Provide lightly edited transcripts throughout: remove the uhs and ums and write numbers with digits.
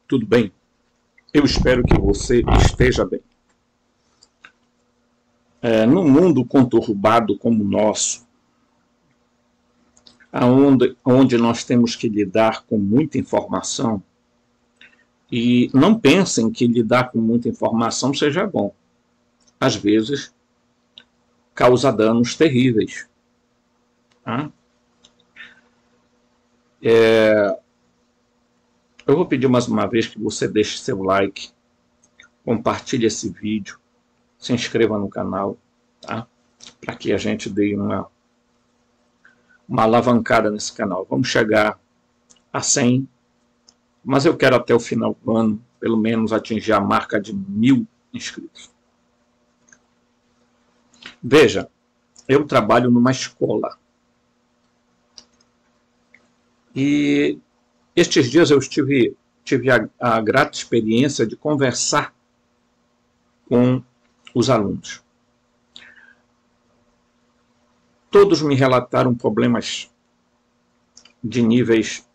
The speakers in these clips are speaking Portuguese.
tudo bem? Eu espero que você esteja bem. Num mundo conturbado como o nosso, onde nós temos que lidar com muita informação, e não pensem que lidar com muita informação seja bom. Às vezes, causa danos terríveis. Tá? Eu vou pedir mais uma vez que você deixe seu like, compartilhe esse vídeo, se inscreva no canal, tá? Para que a gente dê uma alavancada nesse canal. Vamos chegar a 100, mas eu quero até o final do ano, pelo menos, atingir a marca de 1000 inscritos. Veja, eu trabalho numa escola. E estes dias eu tive a grata experiência de conversar com os alunos. Todos me relataram problemas de níveis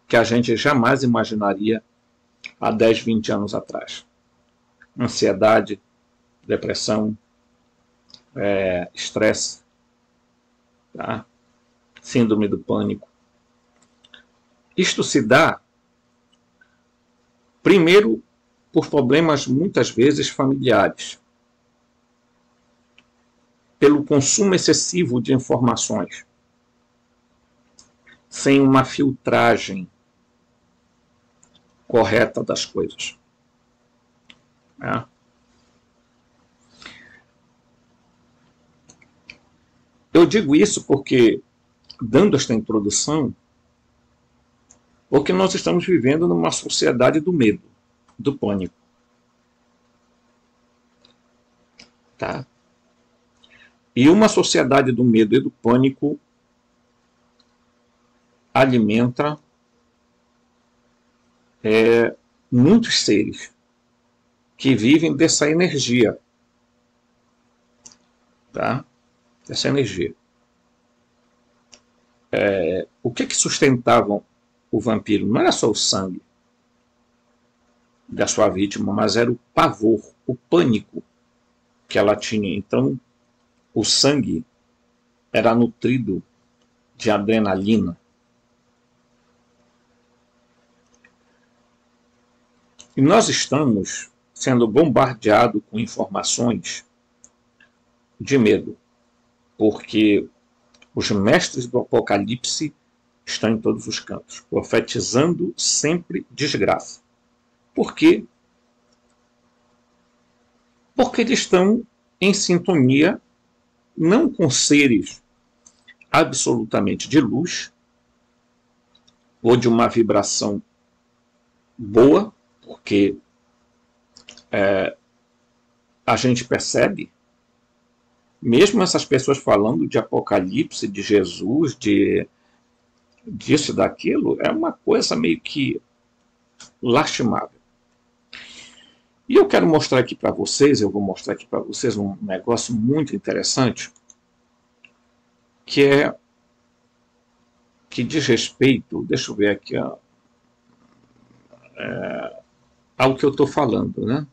que a gente jamais imaginaria há 10, 20 anos atrás. Ansiedade, depressão, estresse, tá? Síndrome do pânico. Isto se dá, primeiro, por problemas muitas vezes familiares, pelo consumo excessivo de informações, sem uma filtragem correta das coisas. Eu digo isso porque, dando esta introdução, porque nós estamos vivendo numa sociedade do medo, do pânico. Tá? E uma sociedade do medo e do pânico alimenta muitos seres que vivem dessa energia. Tá? Dessa energia. O que sustentavam o vampiro? Não era só o sangue da sua vítima, mas era o pavor, o pânico que ela tinha. Então, o sangue era nutrido de adrenalina. E nós estamos sendo bombardeados com informações de medo, porque os mestres do Apocalipse estão em todos os cantos, profetizando sempre desgraça. Por quê? Porque eles estão em sintonia não com seres absolutamente de luz ou de uma vibração boa, porque a gente percebe, mesmo essas pessoas falando de Apocalipse, de Jesus, disso e daquilo, é uma coisa meio que lastimável. E eu quero mostrar aqui para vocês, eu vou mostrar aqui para vocês um negócio muito interessante, que diz respeito, deixa eu ver aqui, ao que eu estou falando, né?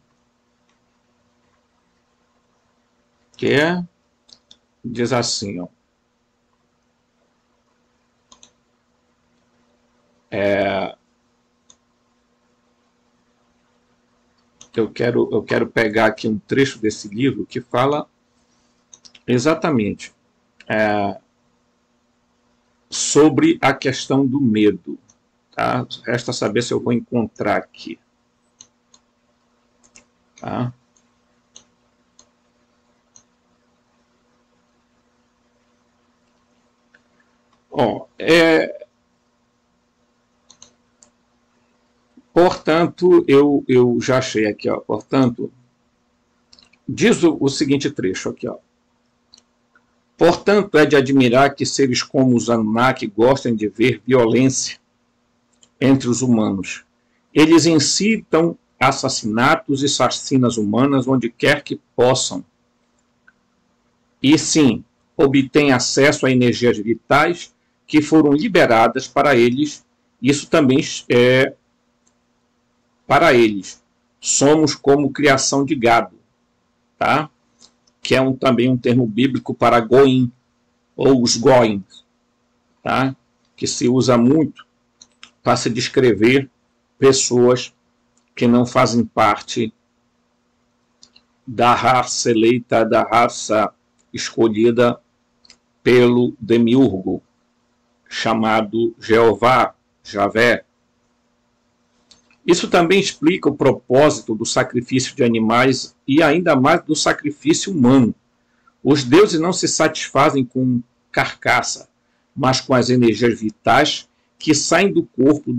Que diz assim, ó. Eu quero pegar aqui um trecho desse livro que fala exatamente sobre a questão do medo. Tá? Resta saber se eu vou encontrar aqui. Tá? Portanto, eu já achei aqui, ó. Portanto, diz o seguinte trecho aqui, ó. Portanto, é de admirar que seres como os Anunnaki gostem de ver violência entre os humanos. Eles incitam assassinatos e chacinas humanas onde quer que possam. E sim, obtêm acesso a energias vitais que foram liberadas para eles. Isso também para eles, somos como criação de gado, tá? Que é também um termo bíblico para goim, ou os goins, tá? Que se usa muito para se descrever pessoas que não fazem parte da raça eleita, da raça escolhida pelo demiurgo, chamado Jeová, Javé. Isso também explica o propósito do sacrifício de animais e ainda mais do sacrifício humano. Os deuses não se satisfazem com carcaça, mas com as energias vitais que saem do corpo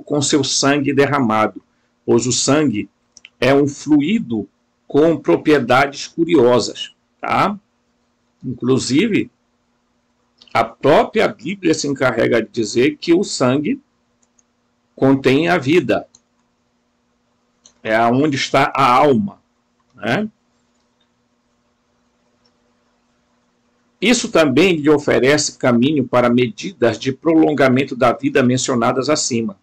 com seu sangue derramado, pois o sangue é um fluido com propriedades curiosas, tá? Inclusive, a própria Bíblia se encarrega de dizer que o sangue contém a vida. É onde está a alma, né? Isso também lhe oferece caminho para medidas de prolongamento da vida mencionadas acima.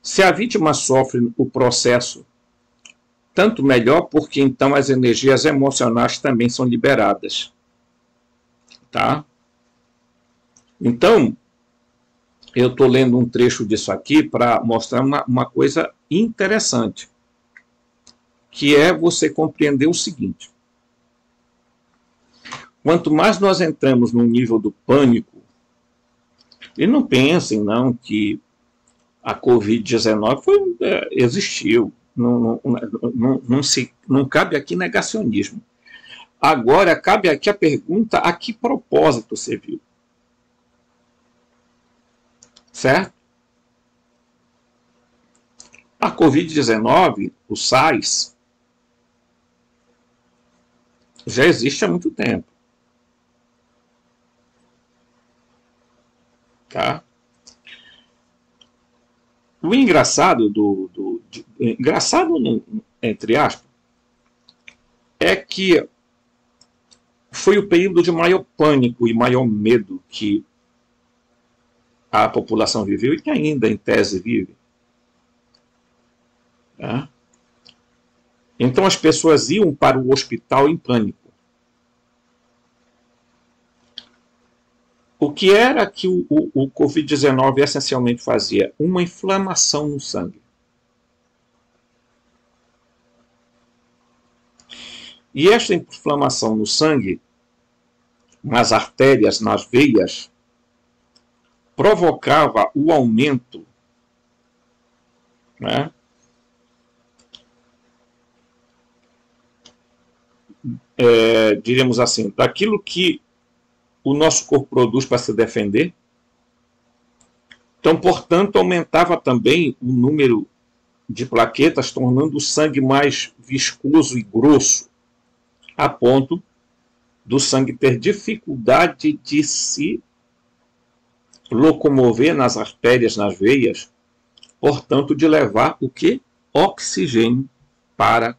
Se a vítima sofre o processo, tanto melhor, porque então as energias emocionais também são liberadas. Tá? Então, eu estou lendo um trecho disso aqui para mostrar uma coisa interessante, que é você compreender o seguinte. Quanto mais nós entramos no nível do pânico, e não pensem não que a Covid-19 existiu, não cabe aqui negacionismo. Agora, cabe aqui a pergunta, a que propósito serviu? Certo? A Covid-19, o SARS, já existe há muito tempo. Tá? O engraçado engraçado entre aspas, é que foi o período de maior pânico e maior medo que a população viveu e que ainda, em tese, vive. Tá? Então as pessoas iam para o hospital em pânico. O que era que o Covid-19 essencialmente fazia? Uma inflamação no sangue. E esta inflamação no sangue, nas artérias, nas veias, provocava o aumento, né, diríamos assim, daquilo que o nosso corpo produz para se defender. Então, portanto, aumentava também o número de plaquetas, tornando o sangue mais viscoso e grosso, a ponto do sangue ter dificuldade de se locomover nas artérias, nas veias, portanto, de levar o que? Oxigênio para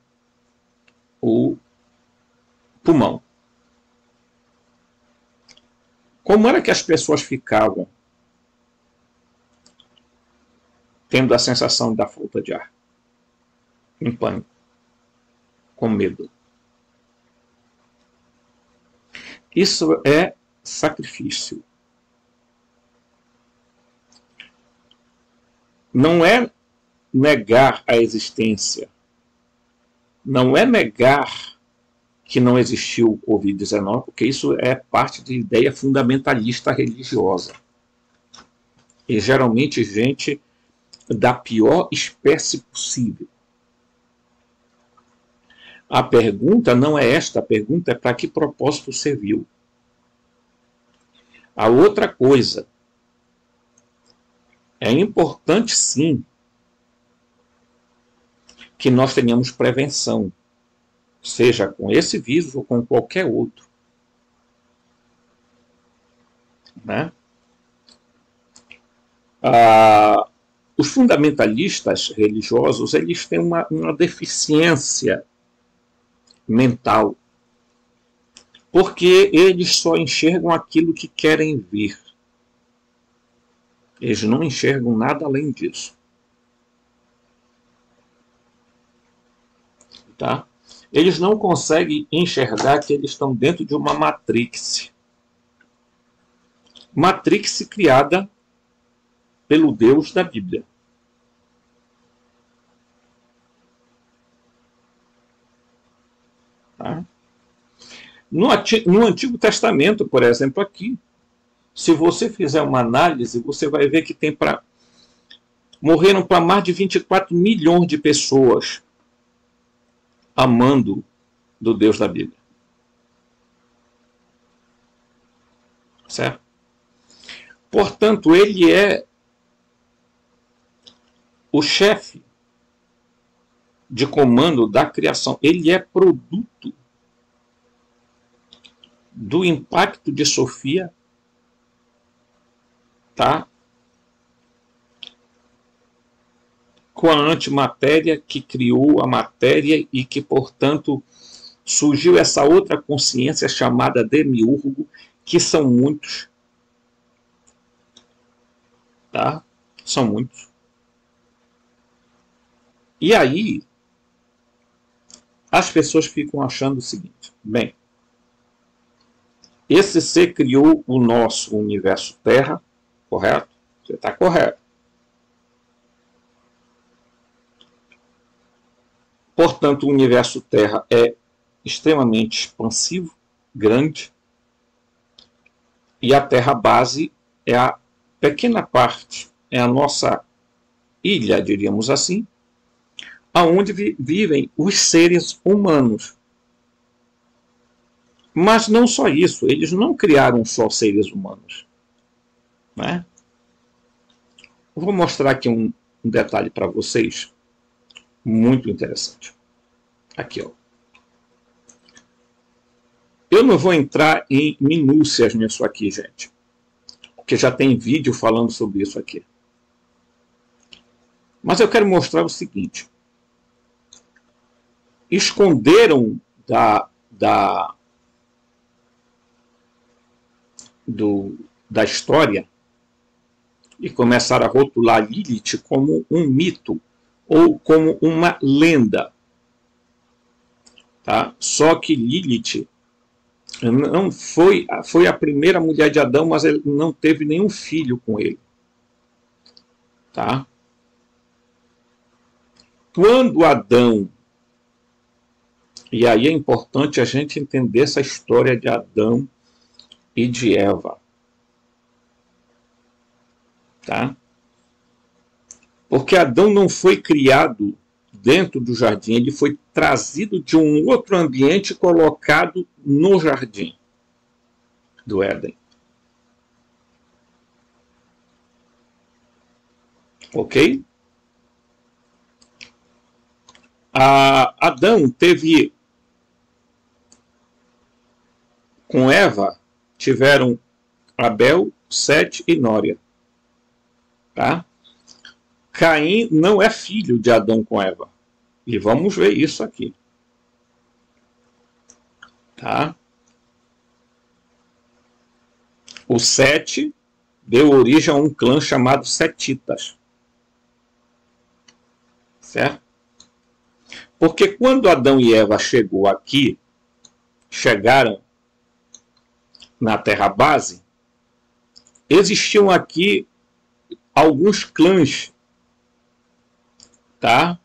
o pulmão. Como era que as pessoas ficavam tendo a sensação da falta de ar? Em pânico, com medo. Isso é sacrifício. Não é negar a existência. Não é negar que não existiu o Covid-19, porque isso é parte de ideia fundamentalista religiosa. E geralmente gente da pior espécie possível. A pergunta não é esta, a pergunta é para que propósito serviu. A outra coisa, é importante sim que nós tenhamos prevenção, seja com esse vírus ou com qualquer outro. Né? Os fundamentalistas religiosos, eles têm uma deficiência mental, porque eles só enxergam aquilo que querem ver. Eles não enxergam nada além disso. tá? Eles não conseguem enxergar que eles estão dentro de uma matrix. Matrix criada pelo Deus da Bíblia. Tá? No Antigo Testamento, por exemplo, aqui, se você fizer uma análise, você vai ver que morreram para mais de 24 milhões de pessoas amando do Deus da Bíblia. Certo? Portanto, ele é o chefe de comando da criação. Ele é produto do impacto de Sofia, tá? Com a antimatéria que criou a matéria e que, portanto, surgiu essa outra consciência chamada demiurgo, que são muitos, tá? São muitos. E aí, as pessoas ficam achando o seguinte: bem, esse ser criou o nosso universo Terra, correto? Você está correto. Portanto, o universo Terra é extremamente expansivo, grande, e a Terra base é a pequena parte, é a nossa ilha, diríamos assim, aonde vivem os seres humanos. Mas não só isso, eles não criaram só seres humanos, né? Eu vou mostrar aqui um detalhe para vocês, muito interessante. Aqui, ó. Eu não vou entrar em minúcias nisso aqui, gente, porque já tem vídeo falando sobre isso aqui. Mas eu quero mostrar o seguinte: esconderam da história e começaram a rotular Lilith como um mito ou como uma lenda. Tá? Só que Lilith não foi a primeira mulher de Adão, mas ele não teve nenhum filho com ele. Tá? Quando Adão, e aí é importante a gente entender essa história de Adão e de Eva, tá? Porque Adão não foi criado dentro do jardim, ele foi trazido de um outro ambiente e colocado no jardim do Éden. Ok? Adão teve, com Eva, tiveram Abel, Sete e Nória. Tá? Caim não é filho de Adão com Eva. E vamos ver isso aqui. Tá? O Sete deu origem a um clã chamado Setitas. Certo? Porque quando Adão e Eva chegaram na Terra base, existiam aqui alguns clãs, tá?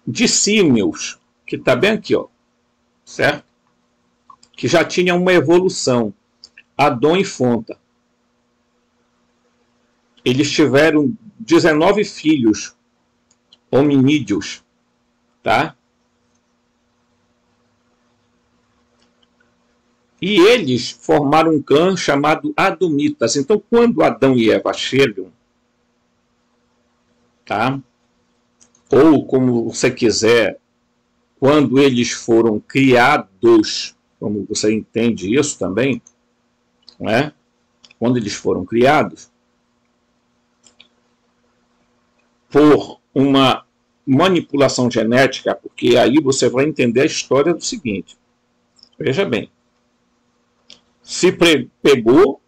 De símios, que está bem aqui, ó, certo? Que já tinha uma evolução, Adão e Fonta. Eles tiveram 19 filhos hominídeos, tá? E eles formaram um clã chamado Adomitas. Então, quando Adão e Eva chegam, tá? Ou como você quiser, quando eles foram criados, como você entende isso também, não é? Quando eles foram criados, por uma manipulação genética, porque aí você vai entender a história do seguinte. Veja bem, se pegou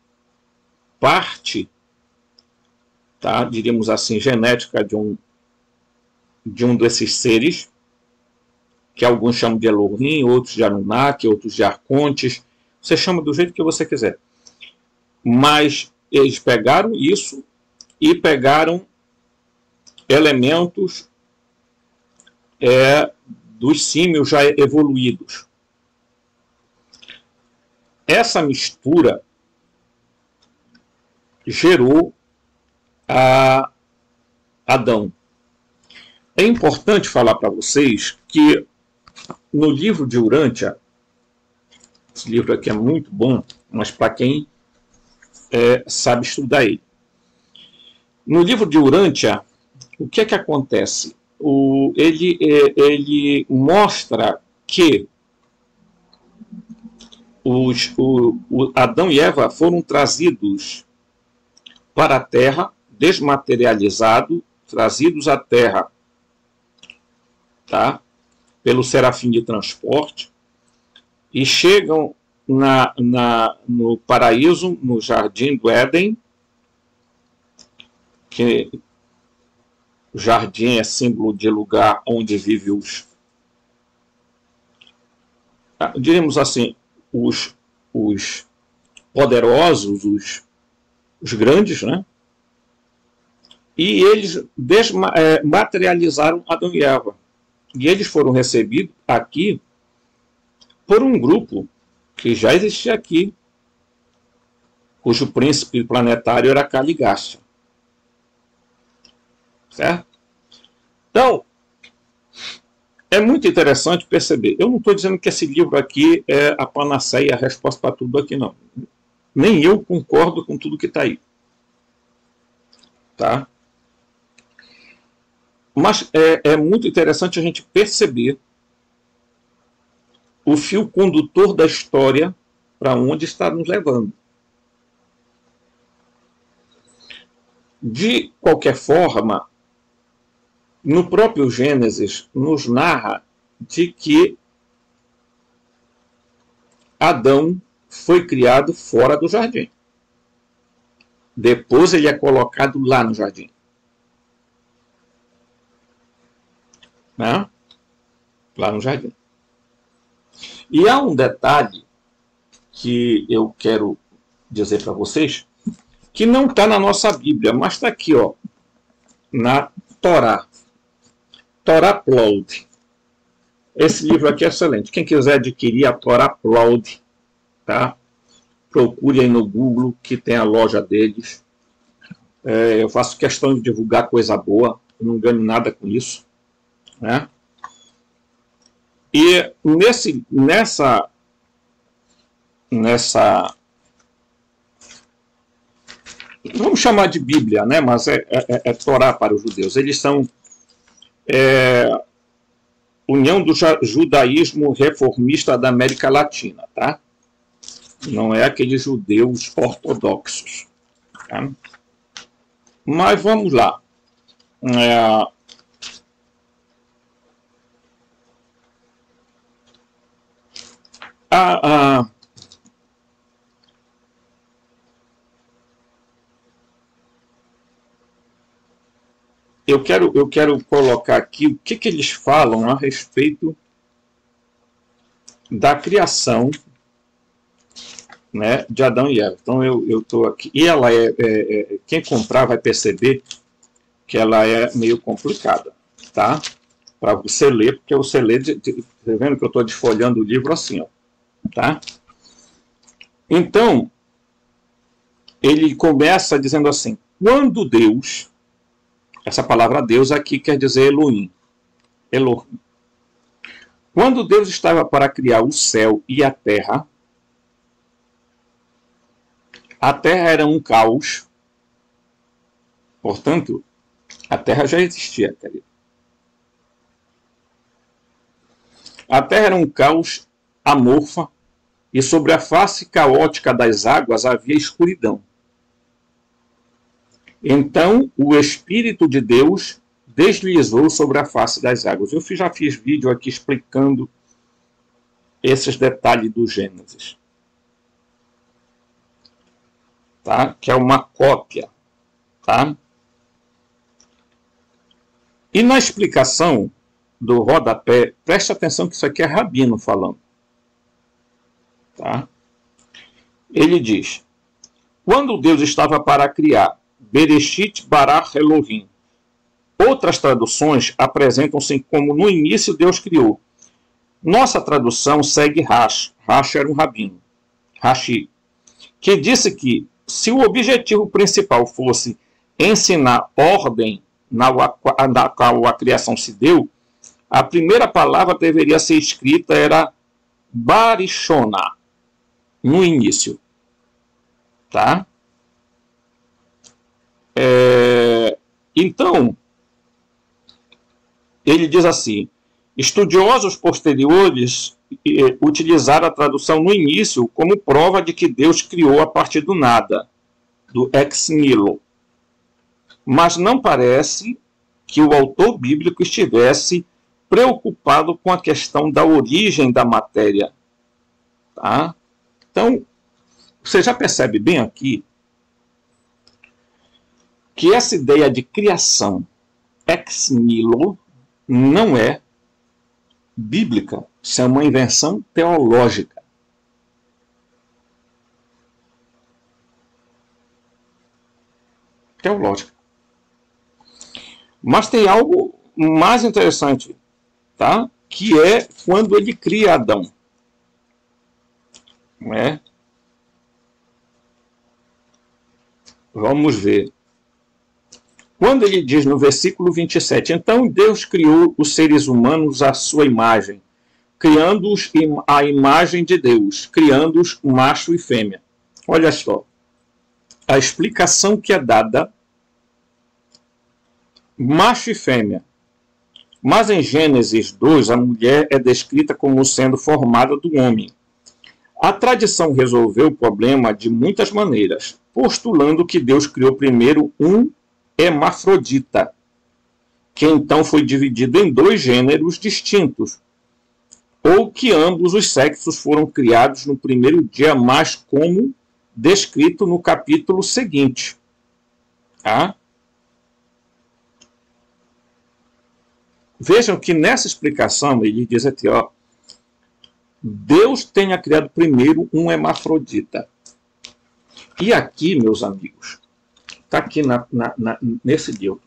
parte tá? Diríamos assim, genética de um desses seres, que alguns chamam de Elohim, outros de Anunnaki, outros de Arcontes. Você chama do jeito que você quiser. Mas eles pegaram isso e pegaram elementos dos símios já evoluídos. Essa mistura gerou a Adão. É importante falar para vocês que no livro de Urântia, esse livro aqui é muito bom, mas para quem sabe estudar ele. No livro de Urântia, o que é que acontece? Ele mostra que Adão e Eva foram trazidos para a Terra, desmaterializados, trazidos à Terra, tá? Pelo serafim de transporte, e chegam no paraíso, no jardim do Éden, que o jardim é símbolo de lugar onde vivem diríamos assim, os poderosos, os grandes, né? E eles materializaram Adão e Eva. E eles foram recebidos aqui por um grupo que já existia aqui, cujo príncipe planetário era Caligasta. Certo? Então, é muito interessante perceber. Eu não estou dizendo que esse livro aqui é a panaceia, a resposta para tudo aqui, não. Nem eu concordo com tudo que está aí. Tá? Mas é muito interessante a gente perceber o fio condutor da história para onde está nos levando. De qualquer forma, no próprio Gênesis nos narra de que Adão foi criado fora do jardim. Depois ele é colocado lá no jardim. Né? Lá no jardim. E há um detalhe que eu quero dizer para vocês, que não está na nossa Bíblia, mas está aqui, ó, na Torá. Torá Plowed. Esse livro aqui é excelente. Quem quiser adquirir a Torá Plowed, tá? Procure aí no Google, que tem a loja deles. Eu faço questão de divulgar coisa boa, eu não ganho nada com isso. Né? E nessa vamos chamar de Bíblia, né? Mas é Torá para os judeus. Eles são União do Judaísmo Reformista da América Latina, tá? Não é aqueles judeus ortodoxos. Tá? Mas vamos lá. Eu quero colocar aqui o que eles falam a respeito da criação, né, de Adão e Eva. Então eu estou aqui. E ela quem comprar vai perceber que ela é meio complicada, tá? Para você ler, porque você lê, tá vendo que eu estou desfolhando o livro assim, ó, tá? Então, ele começa dizendo assim: quando Deus, essa palavra Deus aqui quer dizer Elohim, Elohim. Quando Deus estava para criar o céu e a terra era um caos. Portanto, a terra já existia, querido. A terra era um caos amorfa, e sobre a face caótica das águas havia escuridão. Então o Espírito de Deus deslizou sobre a face das águas. Eu já fiz vídeo aqui explicando esses detalhes do Gênesis. Tá? Que é uma cópia. Tá? E na explicação do rodapé, preste atenção que isso aqui é Rabino falando. Tá? Ele diz: quando Deus estava para criar, Bereshit bara Elohim. Outras traduções apresentam-se como no início Deus criou. Nossa tradução segue Rashi. Rashi era um rabino, Rashi, que disse que se o objetivo principal fosse ensinar ordem na qual a criação se deu, a primeira palavra deveria ser escrita era Barishona, no início. Tá? Então, ele diz assim: estudiosos posteriores utilizaram a tradução no início como prova de que Deus criou a partir do nada, do ex nihilo. Mas não parece que o autor bíblico estivesse preocupado com a questão da origem da matéria. Tá? Então, você já percebe bem aqui que essa ideia de criação ex nihilo não é bíblica, isso é uma invenção teológica. Teológica. Mas tem algo mais interessante, tá? Que é quando ele cria Adão. Não é? Vamos ver. Quando ele diz no versículo 27, então Deus criou os seres humanos à sua imagem, criando-os à imagem de Deus, criando-os macho e fêmea. Olha só, a explicação que é dada, macho e fêmea. Mas em Gênesis 2, a mulher é descrita como sendo formada do homem. A tradição resolveu o problema de muitas maneiras, postulando que Deus criou primeiro um hermafrodita, que então foi dividido em dois gêneros distintos, ou que ambos os sexos foram criados no primeiro dia, mas como descrito no capítulo seguinte. Tá? Vejam que nessa explicação ele diz aqui, ó, Deus tenha criado primeiro um hermafrodita. E aqui, meus amigos, está aqui nesse livro,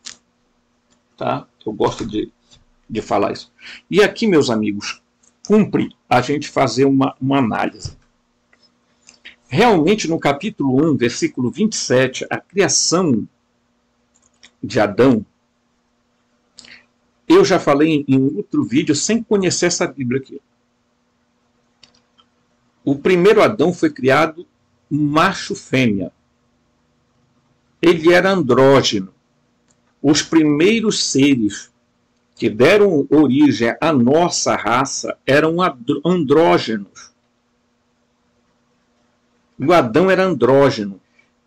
tá? Eu gosto de falar isso. E aqui, meus amigos, cumpre a gente fazer uma análise. Realmente, no capítulo 1, versículo 27, a criação de Adão, eu já falei em outro vídeo sem conhecer essa Bíblia aqui. O primeiro Adão foi criado macho-fêmea. Ele era andrógeno. Os primeiros seres que deram origem à nossa raça eram andrógenos. O Adão era andrógeno.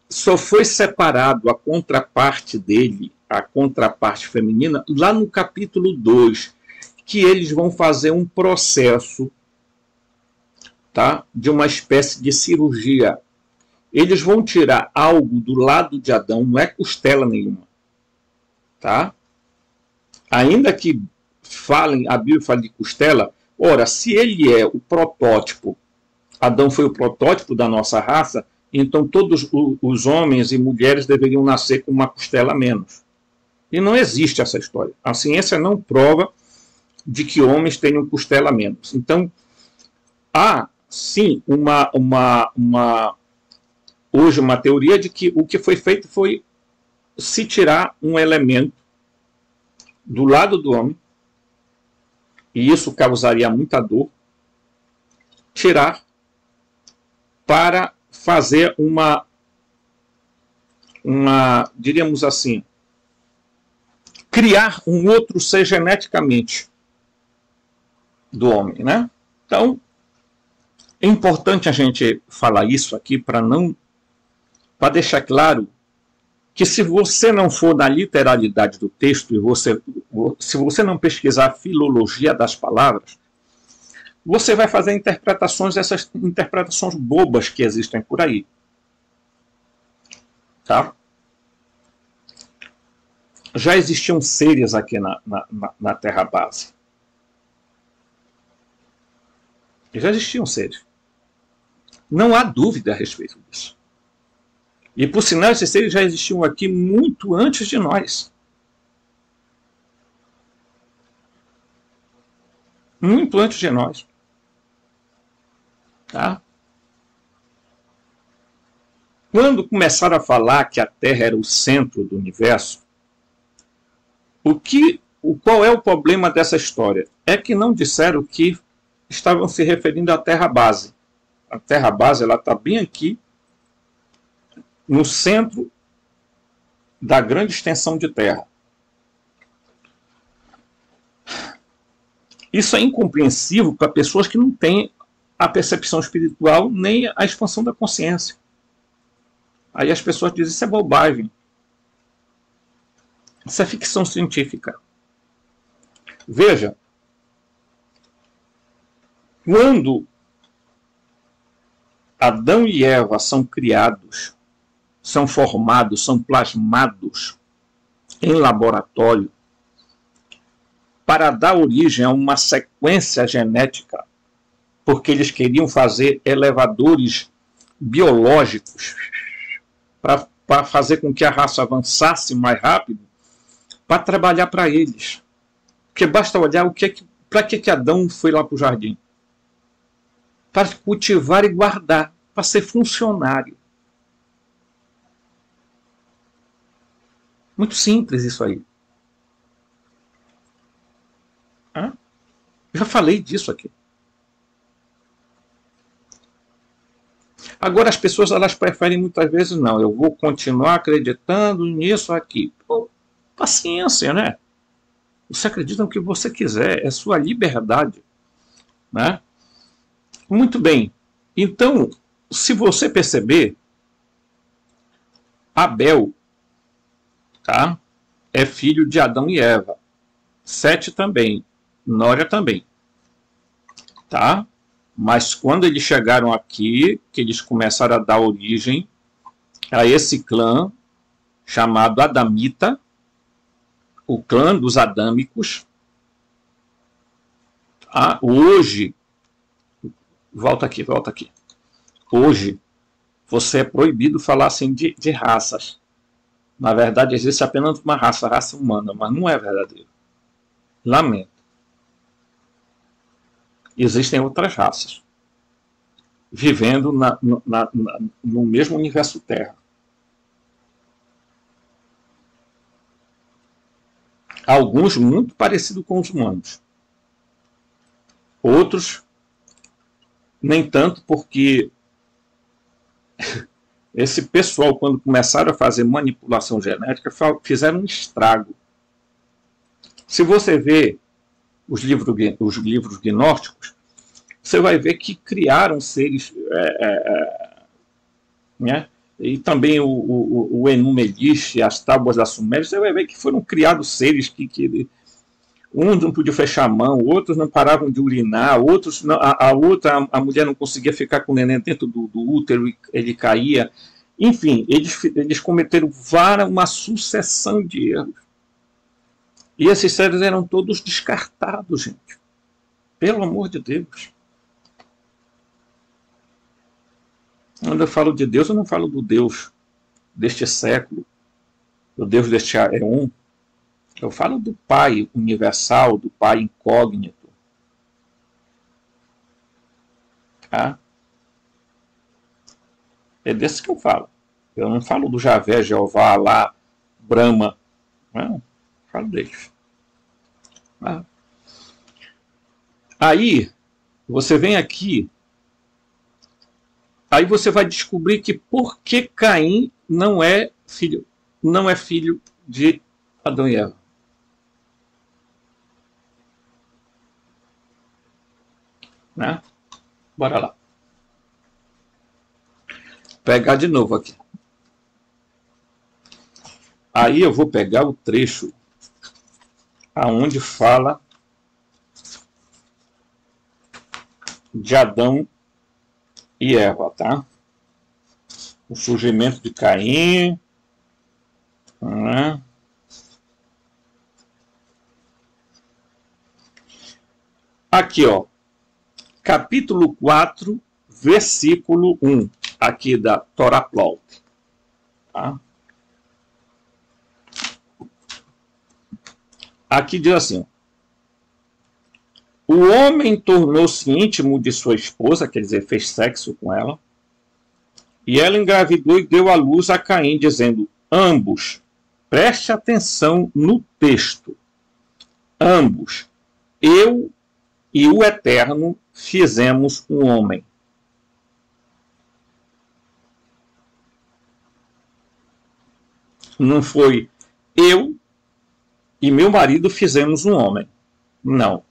Só foi separado a contraparte dele, a contraparte feminina, lá no capítulo 2, que eles vão fazer um processo, tá, de uma espécie de cirurgia. Eles vão tirar algo do lado de Adão, não é costela nenhuma. Tá? Ainda que a Bíblia fale de costela, ora, se ele é o protótipo, Adão foi o protótipo da nossa raça, então todos os homens e mulheres deveriam nascer com uma costela a menos. E não existe essa história. A ciência não prova de que homens tenham costela a menos. Então, há, sim, hoje uma teoria de que o que foi feito foi se tirar um elemento do lado do homem, e isso causaria muita dor, tirar para fazer diríamos assim, criar um outro ser geneticamente do homem, né? Então, é importante a gente falar isso aqui para deixar claro que se você não for na literalidade do texto e se você não pesquisar a filologia das palavras, você vai fazer essas interpretações bobas que existem por aí. Tá? já existiam seres aqui na Terra base. Já existiam seres. Não há dúvida a respeito disso. E, por sinal, esses seres já existiam aqui muito antes de nós. Muito antes de nós. Tá? Quando começaram a falar que a Terra era o centro do universo, qual é o problema dessa história? É que não disseram que estavam se referindo à Terra base. A Terra base está bem aqui, no centro da grande extensão de terra. Isso é incompreensível para pessoas que não têm a percepção espiritual nem a expansão da consciência. Aí as pessoas dizem, isso é bobagem. Isso é ficção científica. Veja, quando Adão e Eva são criados, são formados, são plasmados em laboratório para dar origem a uma sequência genética, porque eles queriam fazer elevadores biológicos para fazer com que a raça avançasse mais rápido, para trabalhar para eles. Porque basta olhar para que Adão foi lá para o jardim. Para cultivar e guardar, para ser funcionário. Muito simples isso aí. Já falei disso aqui. Agora as pessoas elas preferem muitas vezes, não, eu vou continuar acreditando nisso aqui. Pô, paciência, né? Você acredita no que você quiser, é sua liberdade. Né? Muito bem. Então, se você perceber, Abel, tá, é filho de Adão e Eva. Sete também. Nória também. Tá? Mas quando eles chegaram aqui, que eles começaram a dar origem a esse clã chamado Adamita, o clã dos adâmicos. Hoje, volta aqui. Hoje, você é proibido falar assim de raças. Na verdade, existe apenas uma raça, a raça humana, mas não é verdadeiro. Lamento. Existem outras raças vivendo no mesmo universo Terra. Alguns muito parecidos com os humanos. Outros nem tanto, porque esse pessoal, quando começaram a fazer manipulação genética, fizeram um estrago. Se você vê os livros gnósticos, você vai ver que criaram seres, né? E também o Enuma Elish, as tábuas da Suméria, você vai ver que foram criados seres que uns não podiam fechar a mão, outros não paravam de urinar, outros não, a mulher não conseguia ficar com o neném dentro do útero, ele caía. Enfim, eles cometeram uma sucessão de erros. E esses seres eram todos descartados, gente. Pelo amor de Deus. Quando eu falo de Deus, eu não falo do Deus deste século, do Deus deste éon. Eu falo do Pai universal, do Pai incógnito. Tá? É desse que eu falo. Eu não falo do Javé, Jeová, Alá, Brahma. Não, falo deles. Ah. Aí, você vem aqui, aí você vai descobrir que por que Caim não é filho de Adão e Eva. Né? Bora lá. Pegar de novo aqui. Aí eu vou pegar o trecho aonde fala de Adão e Eva, tá? O surgimento de Caim, né? Aqui, ó, capítulo 4, versículo 1, aqui da Torá Plaut. Tá? Aqui diz assim: o homem tornou-se íntimo de sua esposa, quer dizer, fez sexo com ela, e ela engravidou e deu à luz a Caim, dizendo: ambos, preste atenção no texto, ambos, eu e o Eterno fizemos um homem. Não foi eu e meu marido fizemos um homem. Não.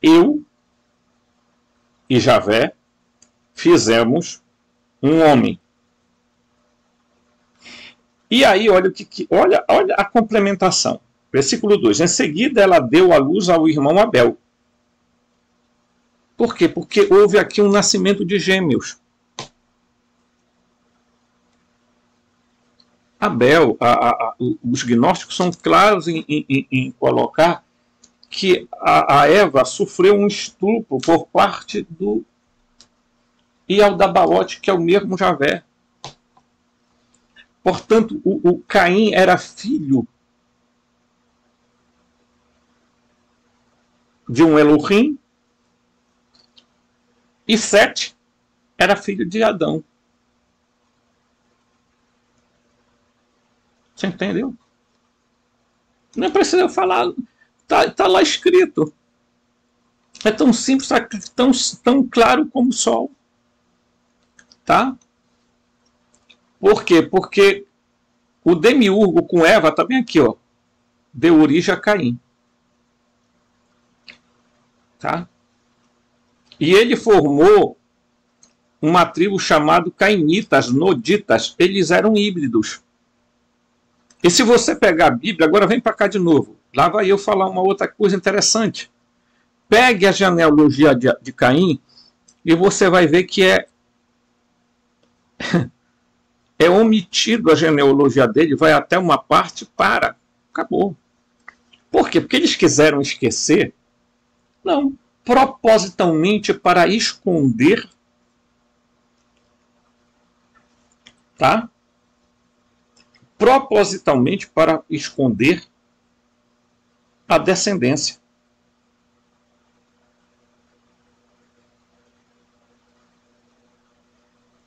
Eu e Javé fizemos um homem. E aí, olha a complementação. Versículo 2. Em seguida, ela deu à luz ao irmão Abel. Por quê? Porque houve aqui um nascimento de gêmeos. Abel, os gnósticos são claros em colocar que a Eva sofreu um estupro por parte do Ialdabaote, que é o mesmo Javé. Portanto, o Caim era filho de um Elohim e Sete era filho de Adão. Você entendeu? Não precisa falar, tá lá escrito. É tão simples, tão claro como o sol. Tá? Por quê? Porque o demiurgo com Eva também aqui, ó, deu origem a Caim. Tá? E ele formou uma tribo chamada Cainitas, Noditas. Eles eram híbridos. E se você pegar a Bíblia, agora vem para cá de novo. Lá vai eu falar uma outra coisa interessante. Pegue a genealogia de Caim e você vai ver que é omitido a genealogia dele, vai até uma parte, acabou. Por quê? Porque eles quiseram esquecer? Não. Propositalmente para esconder, tá? Propositalmente para esconder a descendência.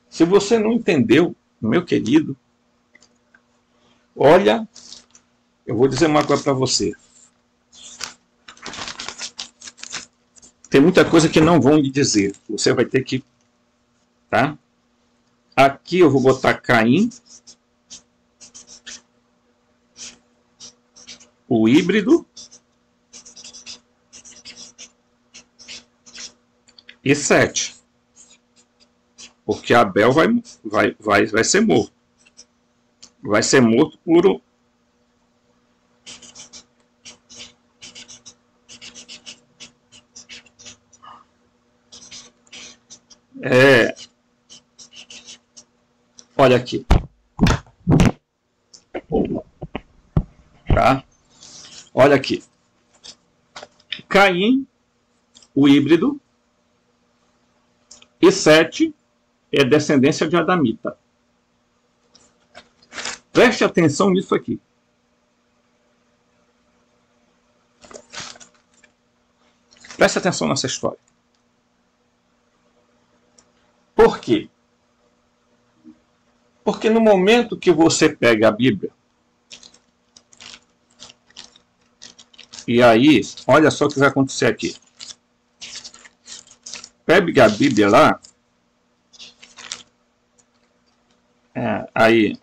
Se você não entendeu, meu querido, olha, eu vou dizer uma coisa para você. Tem muita coisa que não vão lhe dizer. Você vai ter que... Tá? Aqui eu vou botar Caim, o híbrido, e Sete. Porque Abel vai ser morto. Vai ser morto por... Olha aqui. Tá? Olha aqui. Caim, o híbrido, e Sete é descendência de Adamita. Preste atenção nisso aqui. Preste atenção nessa história. Por quê? Porque no momento que você pega a Bíblia, e aí, olha só o que vai acontecer aqui. Pega a Bíblia lá, aí,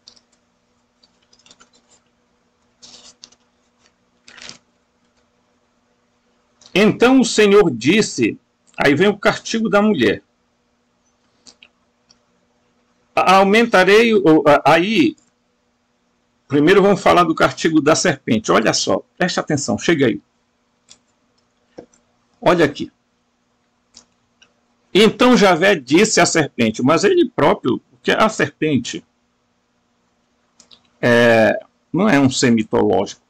então o Senhor disse, aí vem o castigo da mulher. Aumentarei, aí, primeiro vamos falar do castigo da serpente. Olha só, preste atenção, chega aí. Olha aqui. Então Javé disse à serpente, mas ele próprio, porque a serpente não é um ser mitológico.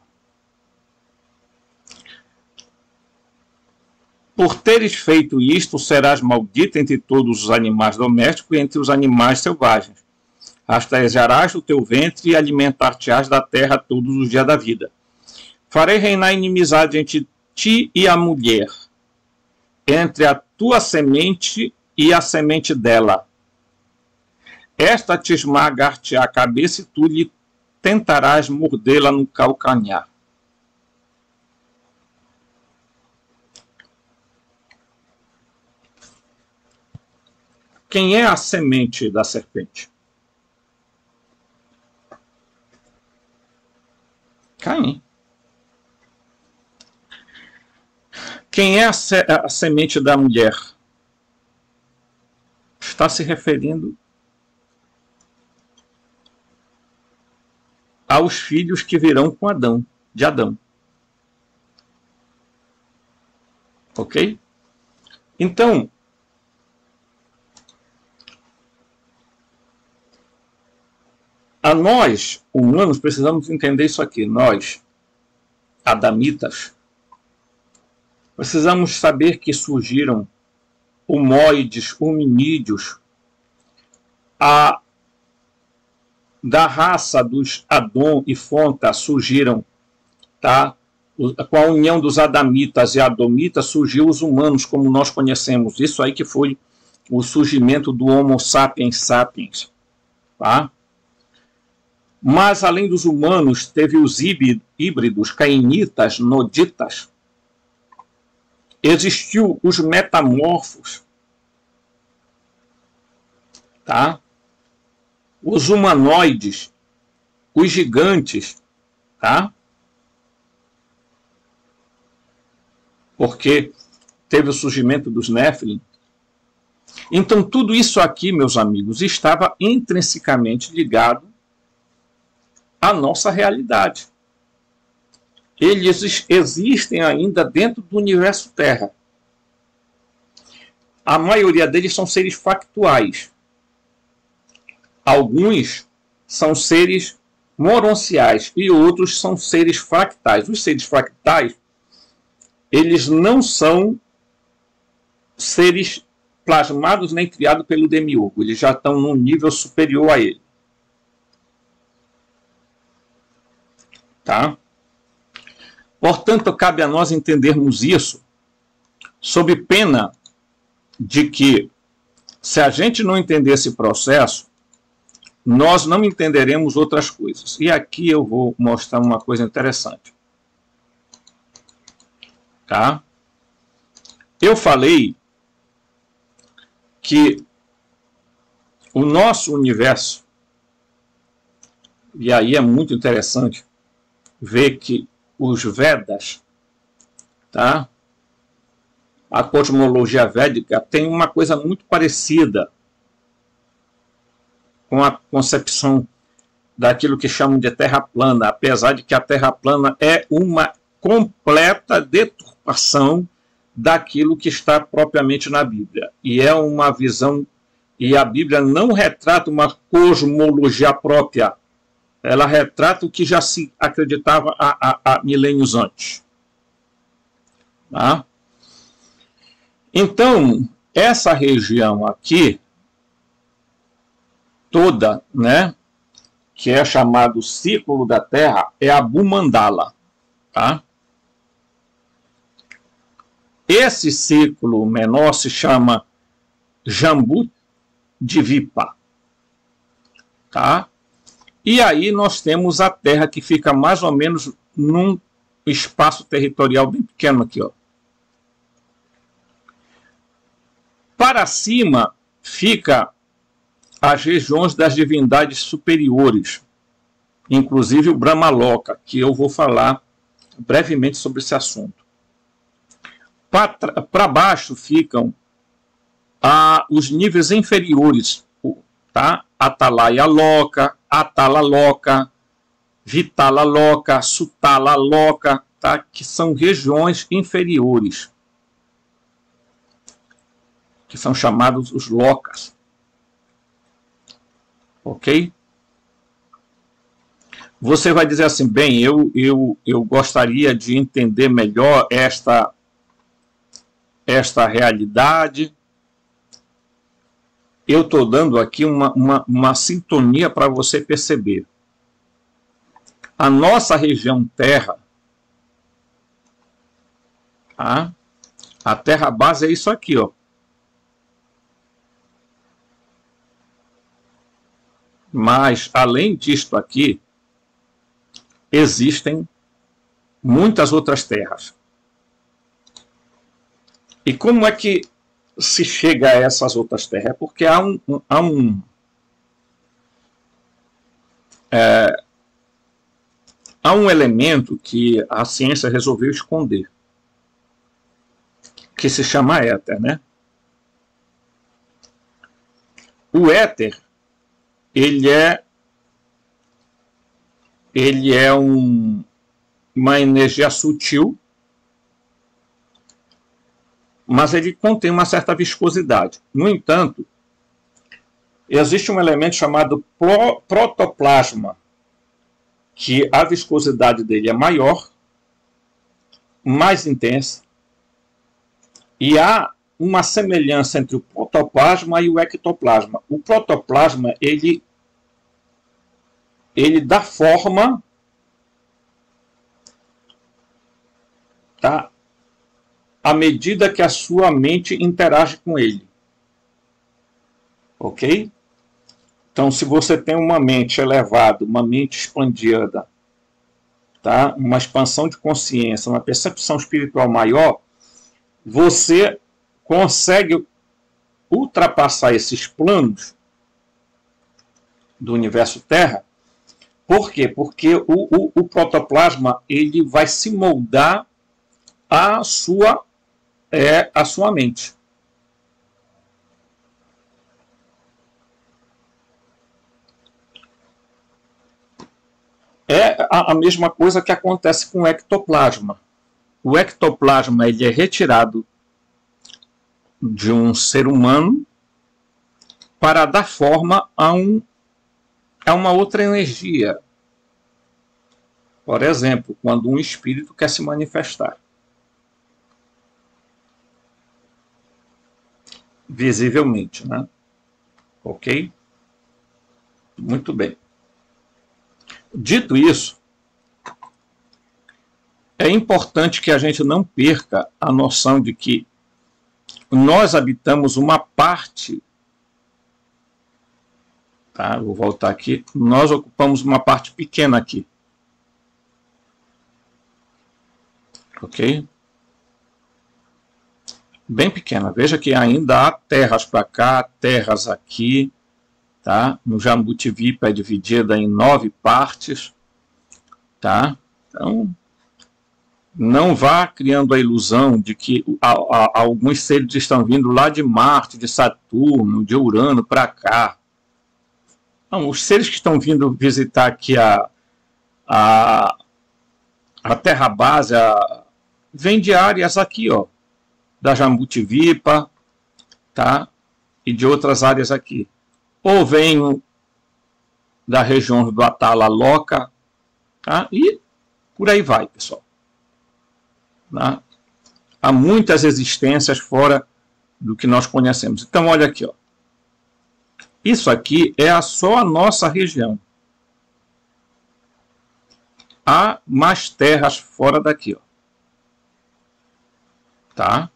Por teres feito isto, serás maldito entre todos os animais domésticos e entre os animais selvagens. Rastejarás o teu ventre e alimentar-te-ás da terra todos os dias da vida. Farei reinar inimizade entre ti e a mulher, entre a tua semente e a semente dela. Esta te esmagar-te-á a cabeça e tu lhe tentarás mordê-la no calcanhar. Quem é a semente da serpente? Caim. Quem é a semente da mulher? Está se referindo aos filhos que virão com Adão, de Adão. Ok? Então, a nós, humanos, precisamos entender isso aqui. Nós, adamitas, precisamos saber que surgiram homoides, hominídeos, da raça dos Adão e Fonta surgiram, tá? Com a união dos adamitas e adomitas surgiu os humanos como nós conhecemos. Isso aí que foi o surgimento do Homo sapiens sapiens, tá? Mas além dos humanos, teve os híbridos, cainitas, noditas. Existiu os metamorfos, tá? Os humanoides, os gigantes, tá? Porque teve o surgimento dos Néfilim. Então, tudo isso aqui, meus amigos, estava intrinsecamente ligado à nossa realidade. Eles existem ainda dentro do universo Terra. A maioria deles são seres factuais. Alguns são seres moronciais e outros são seres fractais. Os seres fractais, eles não são seres plasmados nem criados pelo demiurgo. Eles já estão num nível superior a ele. Tá? Portanto, cabe a nós entendermos isso sob pena de que, se a gente não entender esse processo, nós não entenderemos outras coisas. E aqui eu vou mostrar uma coisa interessante. Tá? Eu falei que o nosso universo, e aí é muito interessante ver que os Vedas, tá? A cosmologia védica tem uma coisa muito parecida com a concepção daquilo que chamam de Terra plana, apesar de que a Terra plana é uma completa deturpação daquilo que está propriamente na Bíblia. E é uma visão, e a Bíblia não retrata uma cosmologia própria, ela retrata o que já se acreditava há milênios antes. Tá? Então, essa região aqui, toda, né, que é chamado círculo da Terra, é a Bhumandala. Tá? Esse círculo menor se chama Jambudvipa. Tá? E aí nós temos a Terra que fica mais ou menos num espaço territorial bem pequeno aqui, ó. Para cima fica as regiões das divindades superiores, inclusive o Brahmaloka, que eu vou falar brevemente sobre esse assunto. Para baixo ficam os níveis inferiores, tá? Atalaya Loka, Atala Loka, Vitala Loka, Sutala Loka, tá? Que são regiões inferiores, que são chamados os Lokas. Ok? Você vai dizer assim, bem, eu gostaria de entender melhor esta realidade. Eu estou dando aqui uma sintonia para você perceber. A nossa região Terra, tá? A Terra base é isso aqui, ó. Mas, além disto aqui, existem muitas outras terras. E como é que se chega a essas outras terras? É porque há um elemento que a ciência resolveu esconder, que se chama éter, né? O éter, ele é uma energia sutil, mas ele contém uma certa viscosidade. No entanto, existe um elemento chamado protoplasma, que a viscosidade dele é maior, mais intensa, e há uma semelhança entre o protoplasma e o ectoplasma. O protoplasma, ele dá forma, tá, à medida que a sua mente interage com ele. Ok? Então, se você tem uma mente elevada, uma mente expandida, tá, uma expansão de consciência, uma percepção espiritual maior, você consegue ultrapassar esses planos do universo Terra. Por quê? Porque o protoplasma, ele vai se moldar à sua mente. É a mesma coisa que acontece com o ectoplasma. O ectoplasma, ele é retirado de um ser humano para dar forma a uma outra energia. Por exemplo, quando um espírito quer se manifestar. Visivelmente, né? Ok? Muito bem. Dito isso, é importante que a gente não perca a noção de que nós habitamos uma parte, tá? Vou voltar aqui, nós ocupamos uma parte pequena aqui. Ok? Bem pequena. Veja que ainda há terras para cá, terras aqui, tá? No Jambuti-Vipa é dividida em 9 partes, tá? Então, não vá criando a ilusão de que alguns seres estão vindo lá de Marte, de Saturno, de Urano para cá. Não, os seres que estão vindo visitar aqui a Terra base vem de áreas aqui, ó, da Jambuti-Vipa, tá? E de outras áreas aqui. Ou vem da região do Atala-Loca, tá? E por aí vai, pessoal. Tá? Há muitas existências fora do que nós conhecemos. Então, olha aqui, ó. Isso aqui é só a nossa região. Há mais terras fora daqui, ó. Tá?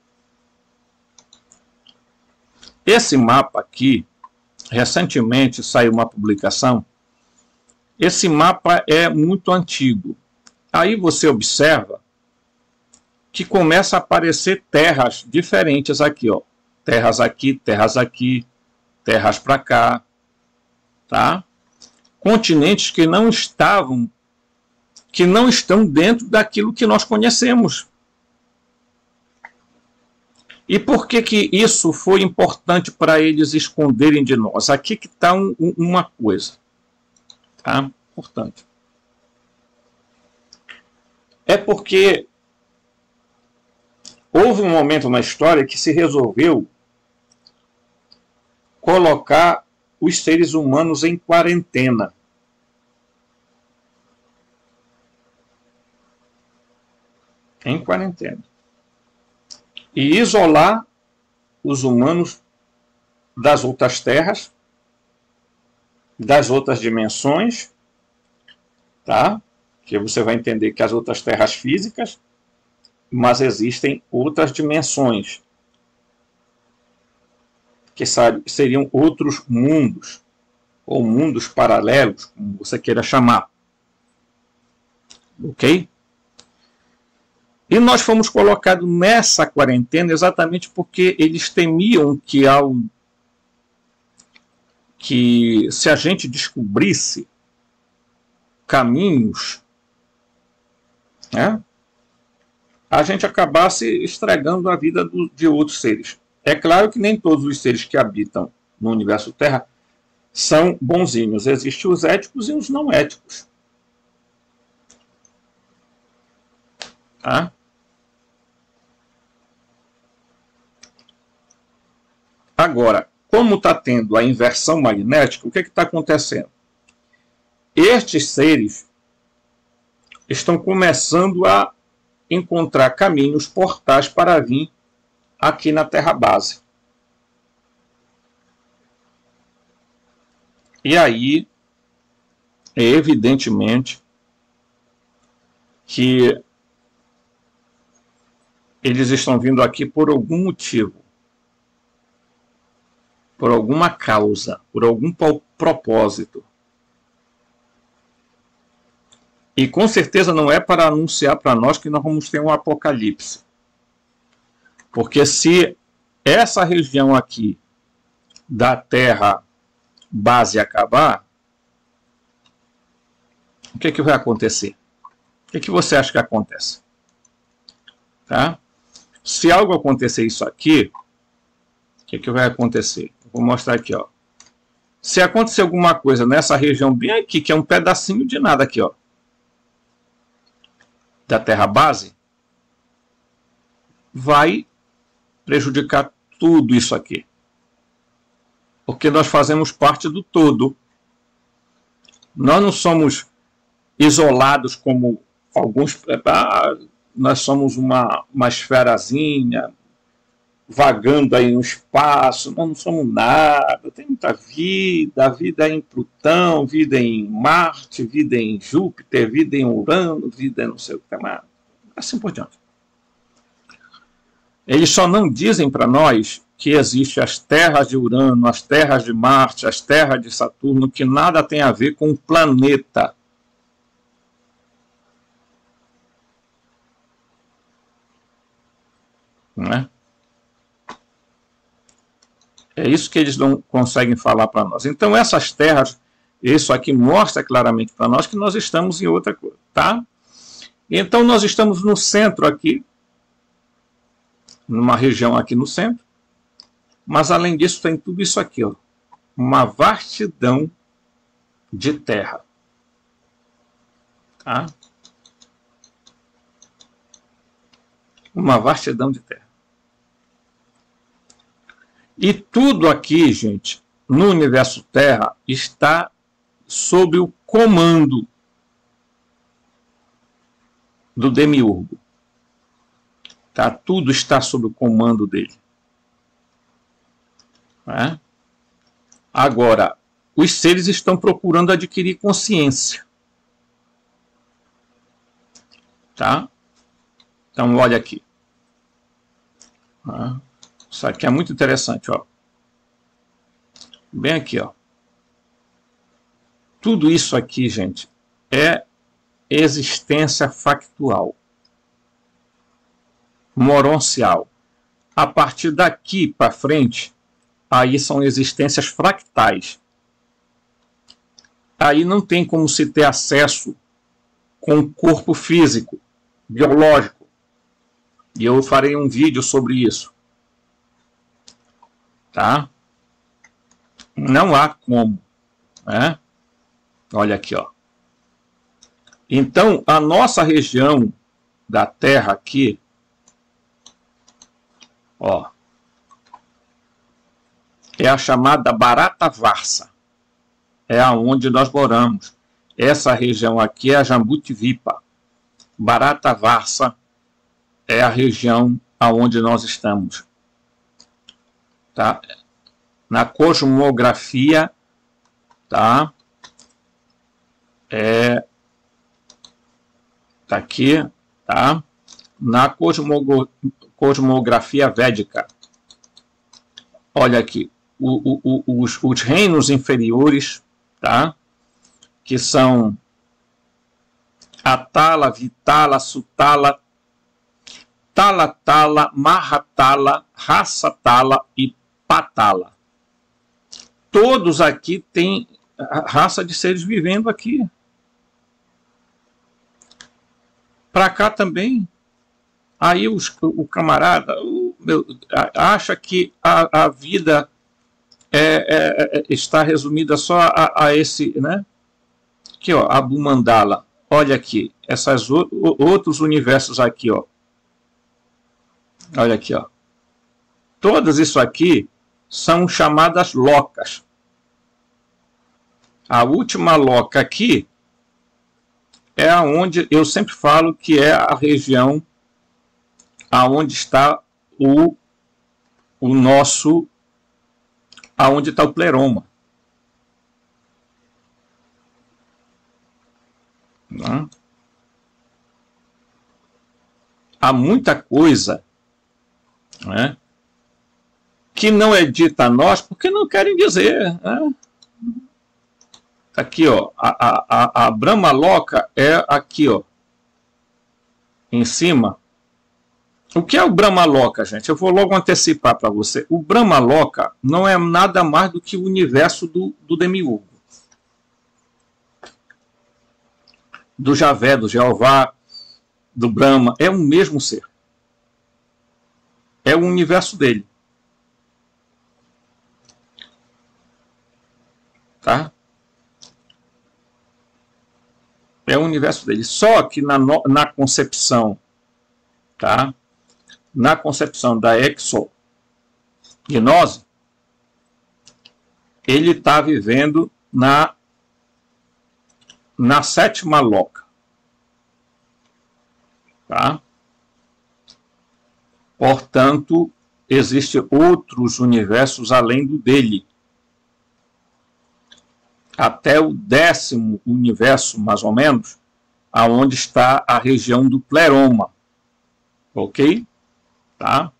Esse mapa aqui, recentemente saiu uma publicação. Esse mapa é muito antigo. Aí você observa que começa a aparecer terras diferentes aqui, ó. Terras aqui, terras aqui, terras para cá, tá? Continentes que não estão dentro daquilo que nós conhecemos. E por que isso foi importante para eles esconderem de nós? Aqui que está uma coisa, tá? Importante. É porque houve um momento na história que se resolveu colocar os seres humanos em quarentena. Em quarentena. e isolar os humanos das outras terras, das outras dimensões, tá? Que você vai entender que as outras terras físicas, mas existem outras dimensões, que seriam outros mundos, ou mundos paralelos, como você queira chamar. Ok? E nós fomos colocados nessa quarentena exatamente porque eles temiam que se a gente descobrisse caminhos, né, a gente acabasse estragando a vida de outros seres. É claro que nem todos os seres que habitam no universo Terra são bonzinhos. Existem os éticos e os não éticos. Tá? Agora, como está tendo a inversão magnética, o que está acontecendo? Estes seres estão começando a encontrar caminhos, portais para vir aqui na Terra base. E aí, evidentemente, que eles estão vindo aqui por algum motivo, por alguma causa, por algum propósito. E com certeza não é para anunciar para nós que nós vamos ter um apocalipse. Porque se essa região aqui da Terra base acabar, o que vai acontecer? O que você acha que acontece? Tá? Se algo acontecer isso aqui, o que vai acontecer? Vou mostrar aqui, ó. Se acontecer alguma coisa nessa região bem aqui, que é um pedacinho de nada aqui, ó, da Terra base, vai prejudicar tudo isso aqui. Porque nós fazemos parte do todo. Nós não somos isolados como alguns... nós somos uma esferazinha vagando aí no espaço. Nós não somos nada. Tem muita vida. Vida em Plutão, vida em Marte, vida em Júpiter, vida em Urano, vida em não sei o que mais. Assim por diante. Eles só não dizem para nós que existem as terras de Urano, as terras de Marte, as terras de Saturno, que nada tem a ver com o planeta. Não é? É isso que eles não conseguem falar para nós. Então essas terras, isso aqui mostra claramente para nós que nós estamos em outra coisa, tá? Então nós estamos no centro aqui, numa região aqui no centro, mas além disso tem tudo isso aqui, ó, uma vastidão de terra, tá? Uma vastidão de terra. E tudo aqui, gente, no universo Terra, está sob o comando do Demiurgo. Tá? Tudo está sob o comando dele. É? Agora, os seres estão procurando adquirir consciência. Tá? Então, olha aqui. Isso aqui é muito interessante, ó. Bem aqui, ó. Tudo isso aqui, gente, é existência factual, moroncial. A partir daqui para frente, aí são existências fractais. Aí não tem como se ter acesso com o corpo físico, biológico. E eu farei um vídeo sobre isso. Tá? Não há como, né? Olha aqui, ó. Então, a nossa região da Terra aqui, ó, é a chamada Barata Varsa. É aonde nós moramos. Essa região aqui é a Jambutivipa. Barata Varsa é a região aonde nós estamos, tá? Na cosmografia, tá? Tá aqui, tá? Na cosmografia védica. Olha aqui, os reinos inferiores, tá? Que são Atala, Vitala, Sutala, Talatala, Mahatala, Rassatala e Patala. Todos aqui têm raça de seres vivendo aqui. Para cá também. Aí o camarada acha que a vida está resumida só a esse, né? Aqui, ó, Abu Mandala. Olha aqui, esses outros universos aqui, ó. Olha aqui, ó. Todas isso aqui são chamadas locas. A última loca aqui é onde eu sempre falo que é a região aonde está o nosso, aonde está o pleroma. Não? Há muita coisa, né, que não é dita a nós porque não querem dizer, né? Aqui, ó, a Brahma Loka é aqui, ó, em cima. O que é o Brahma Loka, gente? Eu vou logo antecipar para você. O Brahma Loka não é nada mais do que o universo do demiurgo, do Javé, do Jeová, do Brahma. É o mesmo ser. É o universo dele. Tá? É o universo dele. Só que na concepção, tá? Na concepção da exognose, ele está vivendo na sétima loca. Tá? Portanto, existem outros universos além do dele. Até o 10º universo, mais ou menos, aonde está a região do pleroma. Ok? Tá?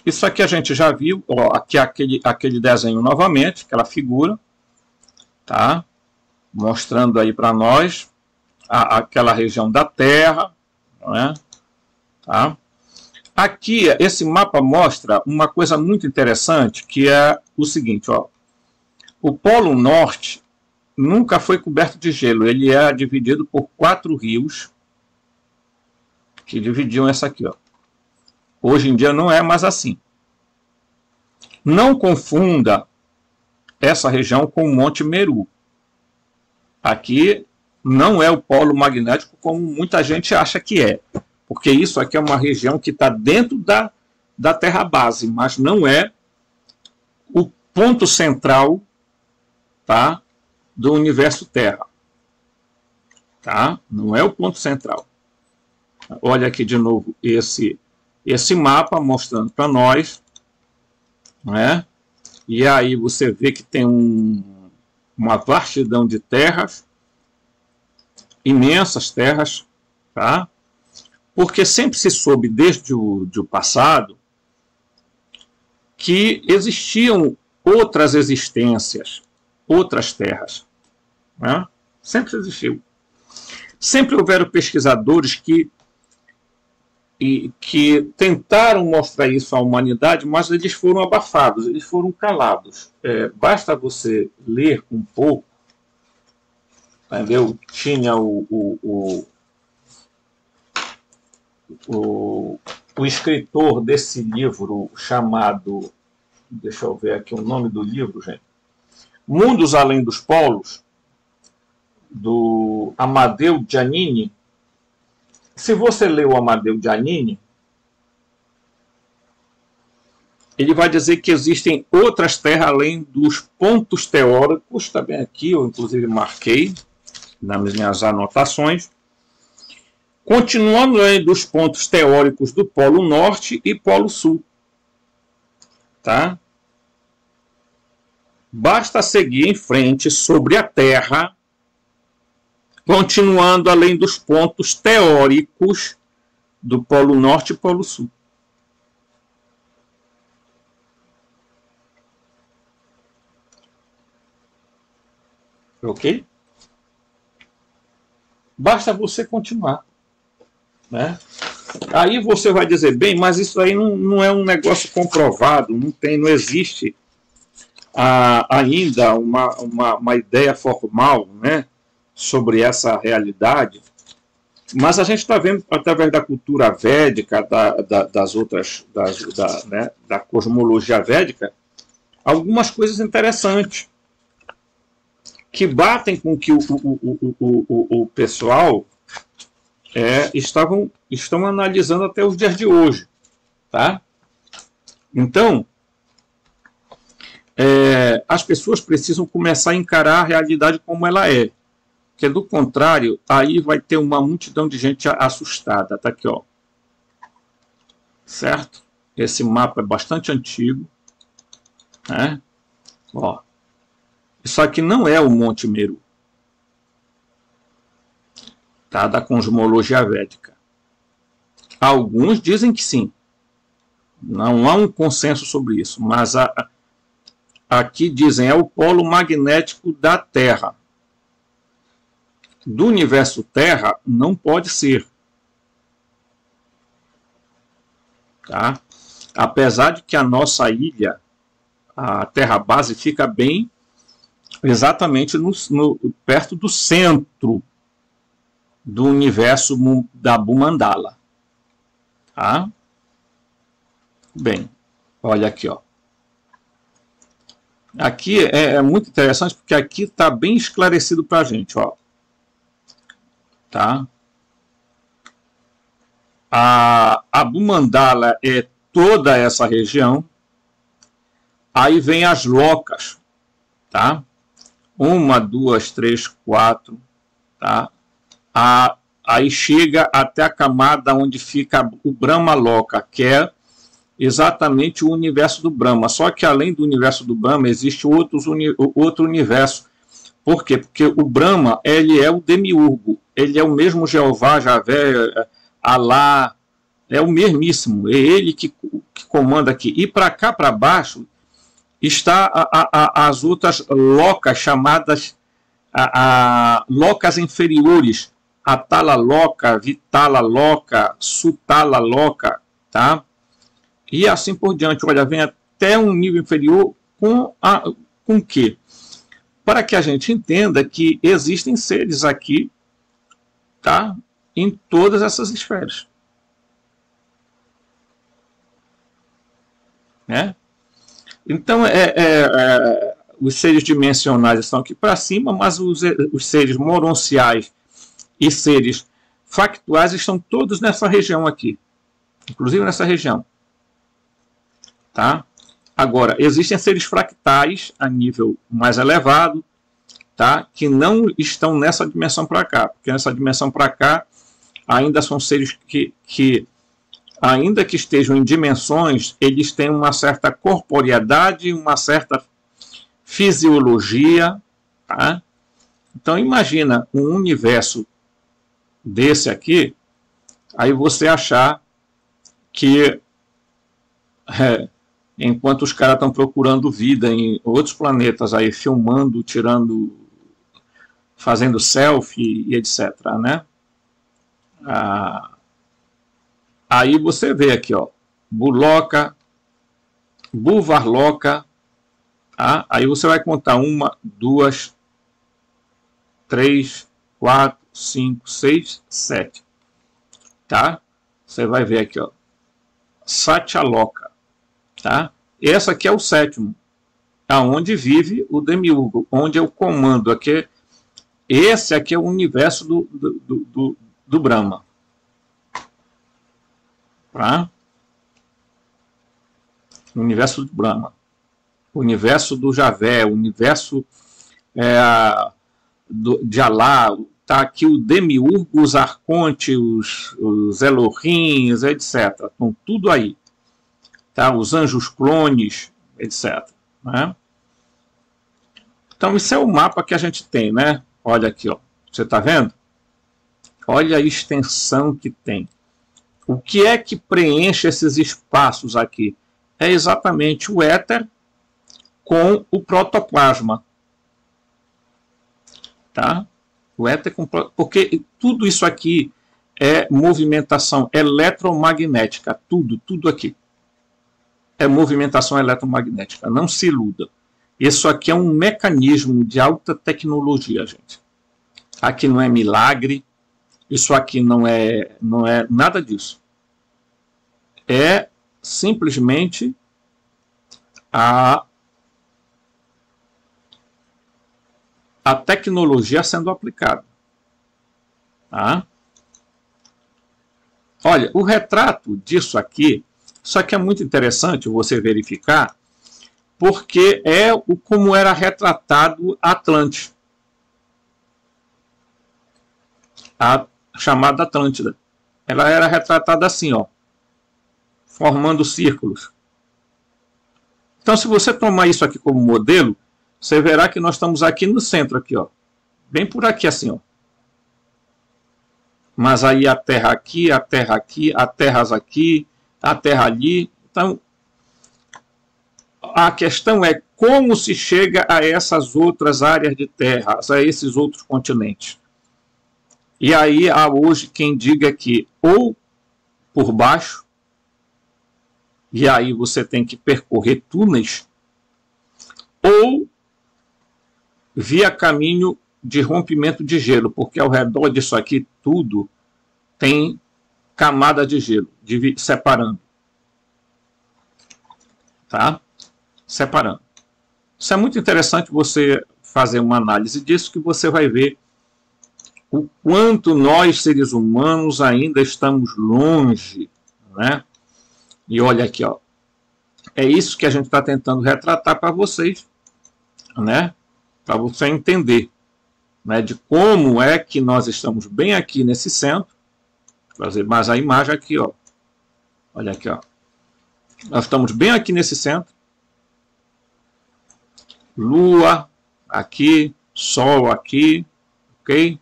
Isso aqui a gente já viu, ó, aqui aquele desenho novamente, aquela figura, tá? Mostrando aí para nós aquela região da Terra, não é? Tá? Aqui, esse mapa mostra uma coisa muito interessante, que é o seguinte, ó. O Polo Norte nunca foi coberto de gelo, ele é dividido por 4 rios, que dividiam essa aqui, ó. Hoje em dia não é mais assim. Não confunda essa região com o Monte Meru. Aqui não é o polo magnético como muita gente acha que é. Porque isso aqui é uma região que está dentro da Terra base, mas não é o ponto central, tá, do universo Terra. Tá? Não é o ponto central. Olha aqui de novo esse mapa mostrando para nós, né? E aí você vê que tem uma vastidão de terras, imensas terras, tá? Porque sempre se soube desde o passado que existiam outras existências, outras terras, né? Sempre existiu. Sempre houveram pesquisadores que tentaram mostrar isso à humanidade, mas eles foram abafados, eles foram calados. Basta você ler um pouco, entendeu? Tinha o escritor desse livro chamado, deixa eu ver aqui o nome do livro, gente, Mundos Além dos Polos, do Amadeu Giannini. Se você lê o Amadeu Giannini, ele vai dizer que existem outras terras além dos pontos teóricos, também aqui eu inclusive marquei nas minhas anotações, continuando aí dos pontos teóricos do Polo Norte e Polo Sul. Tá? Basta seguir em frente sobre a Terra, continuando além dos pontos teóricos do Polo Norte e Polo Sul. Ok? Basta você continuar. Né? Aí você vai dizer, bem, mas isso aí não é um negócio comprovado, não existe ainda uma ideia formal, né, sobre essa realidade. Mas a gente está vendo, através da cultura védica, das outras, né, da cosmologia védica, algumas coisas interessantes que batem com o que o pessoal estão analisando até os dias de hoje. Tá? Então, as pessoas precisam começar a encarar a realidade como ela é. Porque, do contrário, aí vai ter uma multidão de gente assustada. Tá aqui, ó. Certo? Esse mapa é bastante antigo. Né? Ó. Isso aqui não é o Monte Meru. Tá? Da cosmologia védica. Alguns dizem que sim. Não há um consenso sobre isso. Mas aqui dizem é o polo magnético da Terra. Do universo Terra não pode ser. Tá? Apesar de que a nossa ilha, a Terra base, fica bem exatamente perto do centro do universo da Bhumandala. Tá? Bem, olha aqui, ó. Aqui é muito interessante porque aqui está bem esclarecido para a gente, ó. Tá? A Bhumandala é toda essa região. Aí vem as locas, tá? 1, 2, 3, 4, tá? Aí chega até a camada onde fica o Brahma Loka, que é exatamente o universo do Brahma. Só que além do universo do Brahma existe outro universo. Por quê? Porque o Brahma, ele é o demiurgo. Ele é o mesmo Jeová, Javé, Alá. É o mesmíssimo. É ele que comanda aqui. E para cá, para baixo, está as outras locas chamadas locas inferiores. Atala Loka, Vitala Loka, Sutala Loka, tá? E assim por diante. Olha, vem até um nível inferior com o quê? Para que a gente entenda que existem seres aqui, tá? Em todas essas esferas. Né? Então, os seres dimensionais estão aqui para cima, mas os seres moronciais e seres factuais estão todos nessa região aqui. Inclusive nessa região. Tá? Agora, existem seres fractais a nível mais elevado, tá? Que não estão nessa dimensão para cá. Porque nessa dimensão para cá ainda são seres que, ainda que estejam em dimensões, eles têm uma certa corporeidade, uma certa fisiologia. Tá? Então imagina um universo desse aqui, aí você achar que enquanto os caras estão procurando vida em outros planetas, aí filmando, tirando, fazendo selfie e etc. Né? Aí você vê aqui, ó, Buloka, Buvarloka, tá? Aí você vai contar 1, 2, 3, 4, 5, 6, 7. Tá? Você vai ver aqui, ó, Satyaloka. Tá? Esse aqui é o 7º, aonde vive o demiurgo, onde é o comando. Aqui, esse aqui é o universo do Brahma. Tá? O universo do Brahma. O universo do Javé, o universo de Alá, Tá aqui o Demiurgo, os Arcontes, os Elohims, etc. Estão tudo aí. Tá? Os anjos clones, etc. Né? Então, isso é o mapa que a gente tem, né? Olha aqui, ó. Você está vendo? Olha a extensão que tem. O que é que preenche esses espaços aqui? É exatamente o éter com o protoplasma. Tá? O éter com... Porque tudo isso aqui é movimentação eletromagnética. Tudo aqui é movimentação eletromagnética. Não se iluda. Isso aqui é um mecanismo de alta tecnologia, gente. Aqui não é milagre. Isso aqui não é nada disso. É simplesmente a tecnologia sendo aplicada. Tá? Olha, o retrato disso aqui, isso aqui é muito interessante você verificar, porque é como era retratado Atlante. A chamada Atlântida. Ela era retratada assim, ó, formando círculos. Então, se você tomar isso aqui como modelo, você verá que nós estamos aqui no centro, aqui, ó, bem por aqui assim, ó. Mas aí a Terra aqui, a Terra aqui, a Terra aqui, a Terra ali. Então, a questão é como se chega a essas outras áreas de terra, a esses outros continentes. E aí há hoje quem diga que ou por baixo, e aí você tem que percorrer túneis, ou via caminho de rompimento de gelo, porque ao redor disso aqui tudo tem camada de gelo, separando. Tá? Separando. Isso é muito interessante você fazer uma análise disso, que você vai ver o quanto nós, seres humanos, ainda estamos longe, né? E olha aqui, ó. É isso que a gente está tentando retratar para vocês, né? Para você entender, né? De como é que nós estamos bem aqui nesse centro. Vou fazer mais a imagem aqui, ó. Olha aqui, ó. Nós estamos bem aqui nesse centro. Lua aqui, Sol aqui, ok?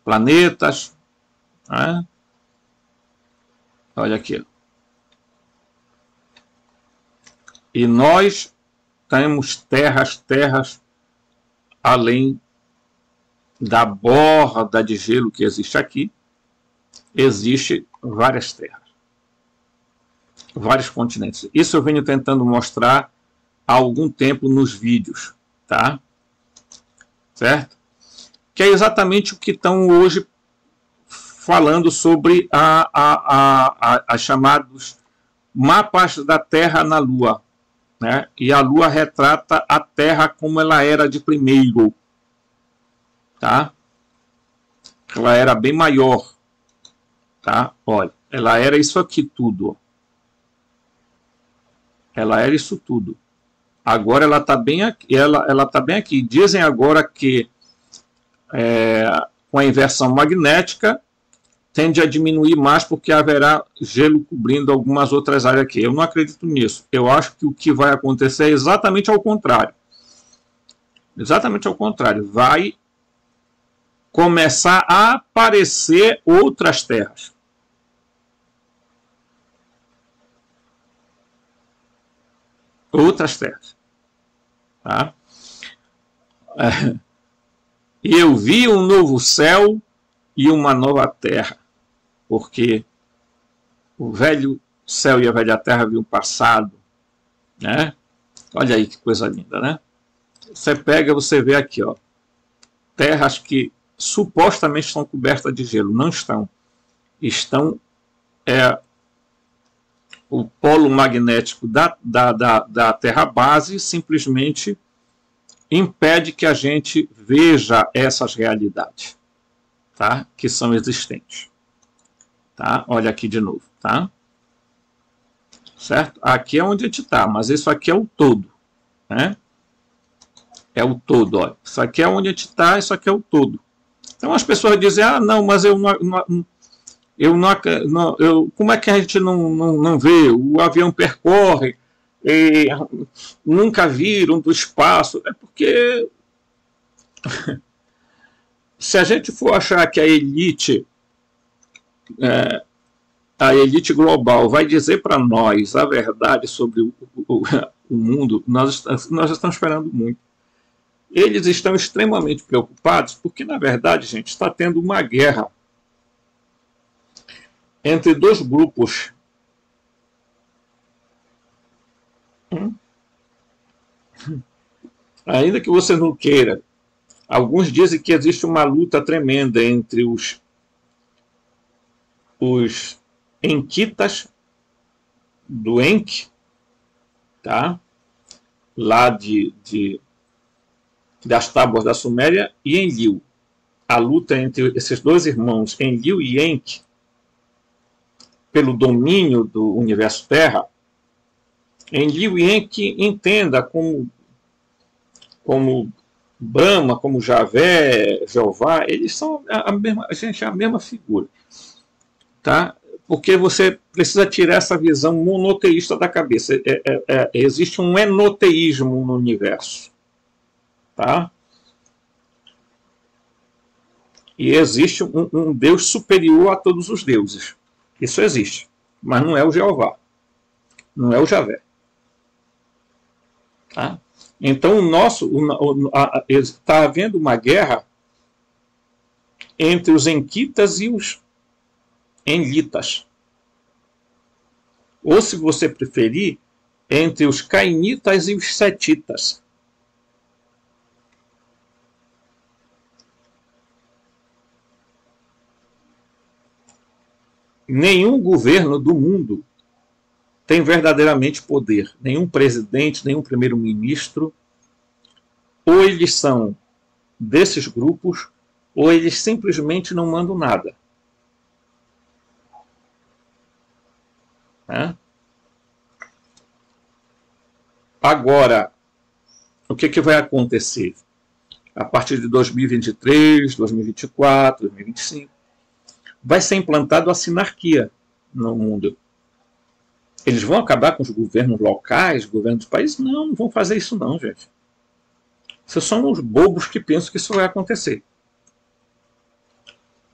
Planetas, né? Olha aqui. E nós temos terras além da borda de gelo que existe aqui. Existe várias terras, vários continentes. Isso eu venho tentando mostrar há algum tempo nos vídeos, tá? Certo? Que é exatamente o que estão hoje falando sobre as chamados mapas da Terra na Lua, né? E a Lua retrata a Terra como ela era de primeiro, tá? Ela era bem maior, tá? Olha, ela era isso aqui tudo, ó. Ela era isso tudo. Agora ela está bem aqui. Ela tá bem aqui. Dizem agora que com a inversão magnética tende a diminuir mais porque haverá gelo cobrindo algumas outras áreas aqui. Eu não acredito nisso. Eu acho que o que vai acontecer é exatamente ao contrário. Exatamente ao contrário. Vai começar a aparecer outras terras. Outras terras. Tá? E eu vi um novo céu e uma nova terra, porque o velho céu e a velha terra haviam passado, né? Olha aí que coisa linda, né? Você pega, você vê aqui, ó, terras que supostamente estão cobertas de gelo, não estão. Estão o polo magnético da Terra base simplesmente impede que a gente veja essas realidades, tá? Que são existentes. Tá? Olha aqui de novo, tá? Certo? Aqui é onde a gente está, mas isso aqui é o todo, né? É o todo, ó. Isso aqui é onde a gente está, isso aqui é o todo. Então as pessoas dizem, ah, não, mas como é que a gente não vê? O avião percorre, nunca viram do espaço. É porque se a gente for achar que a elite global vai dizer para nós a verdade sobre o mundo, nós estamos esperando muito. Eles estão extremamente preocupados porque, na verdade, gente, está tendo uma guerra entre dois grupos. Ainda que você não queira, alguns dizem que existe uma luta tremenda entre os Enquitas do Enki, tá? Lá das tábuas da Suméria, e Enlil. A luta entre esses dois irmãos, Enlil e Enki, pelo domínio do universo Terra. Enlil e Enki entenda como Brahma, como Javé, Jeová, eles são a mesma figura. Tá? Porque você precisa tirar essa visão monoteísta da cabeça. Existe um enoteísmo no universo. Tá? E existe um Deus superior a todos os deuses. Isso existe. Mas não é o Jeová. Não é o Javé. Tá? Então, está havendo uma guerra entre os Enquitas e os Enlitas. Ou, se você preferir, entre os Cainitas e os Setitas. Nenhum governo do mundo tem verdadeiramente poder. Nenhum presidente, nenhum primeiro-ministro. Ou eles são desses grupos, ou eles simplesmente não mandam nada. Agora, o que vai acontecer? A partir de 2023, 2024, 2025, vai ser implantado a sinarquia no mundo. Eles vão acabar com os governos locais, governos dos países? Não vão fazer isso não, gente. Vocês são os bobos que pensam que isso vai acontecer.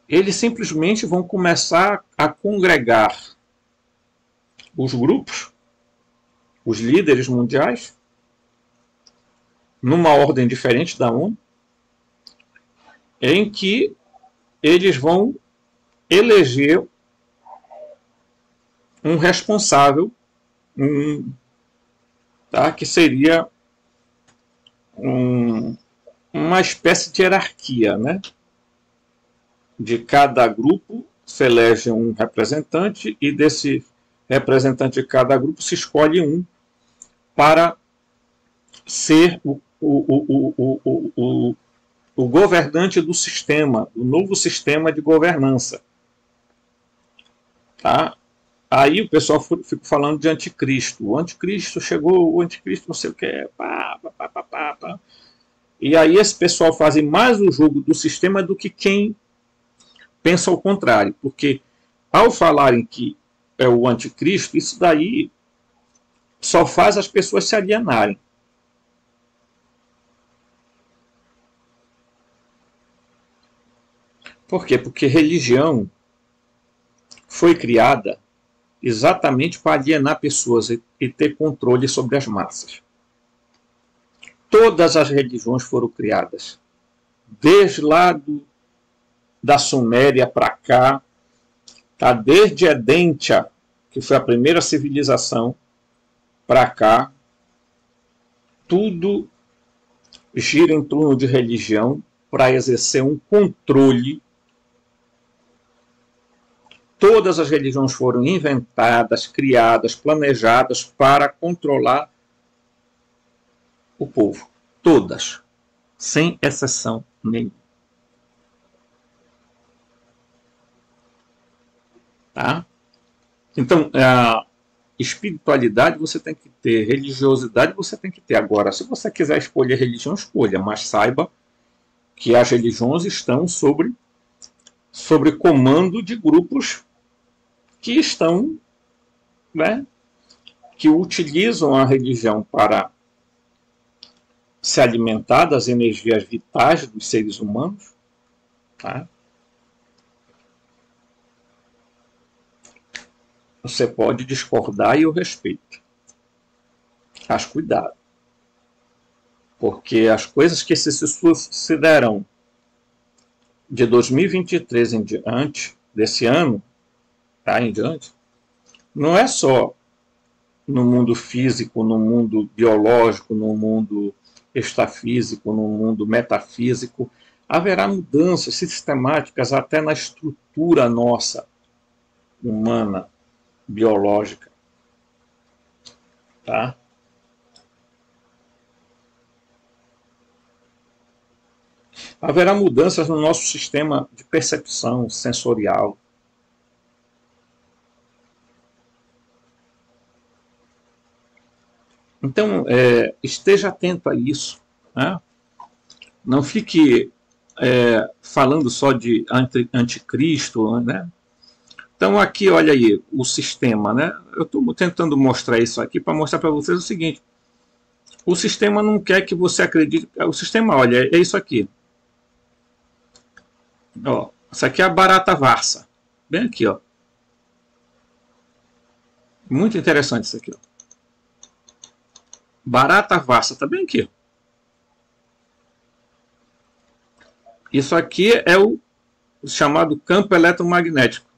Eles simplesmente vão começar a congregar os grupos, os líderes mundiais, numa ordem diferente da ONU, em que eles vão eleger um responsável, que seria uma espécie de hierarquia, né? De cada grupo se elege um representante e desse representante de cada grupo se escolhe um para ser o governante do sistema, do novo sistema de governança. Tá? Aí o pessoal fica falando de anticristo. O anticristo chegou, o anticristo não sei o que, E aí esse pessoal faz mais o jogo do sistema do que quem pensa ao contrário. Porque ao falarem que é o anticristo, isso daí só faz as pessoas se alienarem. Por quê? Porque religião foi criada exatamente para alienar pessoas e ter controle sobre as massas. Todas as religiões foram criadas, desde lá da Suméria para cá, tá? Desde Edentia, que foi a primeira civilização, para cá, tudo gira em torno de religião para exercer um controle. Todas as religiões foram inventadas, criadas, planejadas para controlar o povo. Todas, sem exceção nenhuma. Tá? Então, a espiritualidade você tem que ter, religiosidade você tem que ter. Agora, se você quiser escolher religião, escolha, mas saiba que as religiões estão sobre comando de grupos que estão, né, que utilizam a religião para se alimentar das energias vitais dos seres humanos, tá? Você pode discordar e eu respeito. Mas cuidado. Porque as coisas que se sucederão de 2023 em diante, desse ano, tá, em diante, não é só no mundo físico, no mundo biológico, no mundo extrafísico, no mundo metafísico. Haverá mudanças sistemáticas até na estrutura nossa, humana, biológica. Tá? Haverá mudanças no nosso sistema de percepção sensorial. Então, esteja atento a isso. Né? Não fique falando só de anticristo. Né? Então, aqui, olha aí, o sistema. Né? Eu estou tentando mostrar isso aqui para mostrar para vocês o seguinte. O sistema não quer que você acredite. O sistema, olha, é isso aqui. Ó, isso aqui é a barata varsa. Bem aqui, ó. Muito interessante isso aqui, ó. Barata varsa, está bem aqui. Isso aqui é o chamado campo eletromagnético.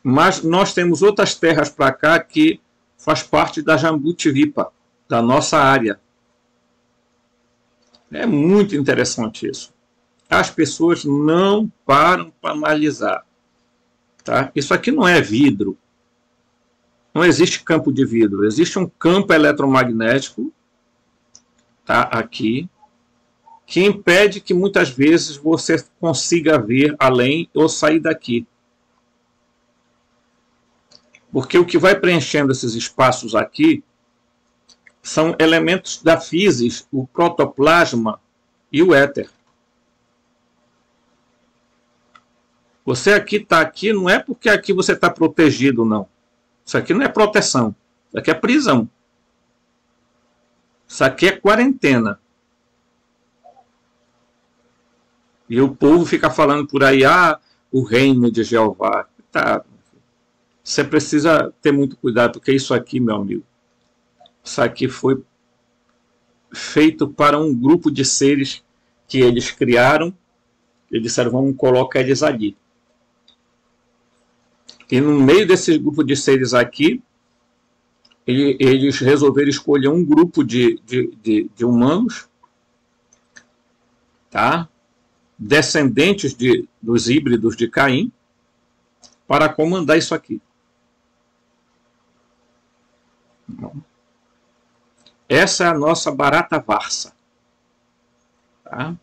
Mas nós temos outras terras para cá que faz parte da Jambutivipa, da nossa área. É muito interessante isso. As pessoas não param para analisar. Tá? Isso aqui não é vidro. Não existe campo de vidro, existe um campo eletromagnético, tá, aqui, que impede que muitas vezes você consiga ver além ou sair daqui. Porque o que vai preenchendo esses espaços aqui são elementos da física, o protoplasma e o éter. Você aqui está aqui, não é porque aqui você está protegido, não. Isso aqui não é proteção, isso aqui é prisão. Isso aqui é quarentena. E o povo fica falando por aí, o reino de Jeová. Tá. Você precisa ter muito cuidado, porque isso aqui, meu amigo, isso aqui foi feito para um grupo de seres que eles criaram. Eles disseram, vamos colocar eles ali. E no meio desse grupo de seres aqui, eles resolveram escolher um grupo de humanos, tá? Descendentes dos híbridos de Caim, para comandar isso aqui. Essa é a nossa barata varsa. Tá?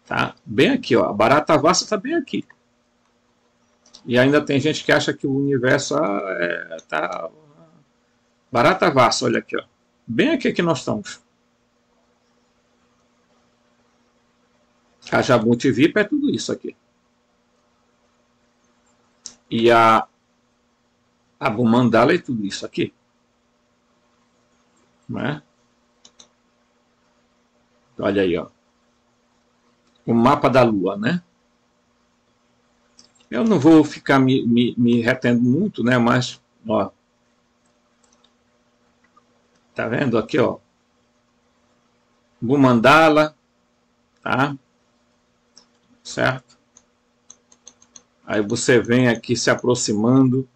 Tá? Bem aqui, ó. A barata varsa está bem aqui. E ainda tem gente que acha que o universo tá barata varsa, olha aqui, ó. Bem aqui que nós estamos. A Jambutivipa é tudo isso aqui. E a Bhumandala é tudo isso aqui. Né? Olha aí, ó. O mapa da Lua, né? Eu não vou ficar me retendo muito, né? Mas, ó. Tá vendo aqui, ó? Bhumandala, tá? Certo? Aí você vem aqui se aproximando,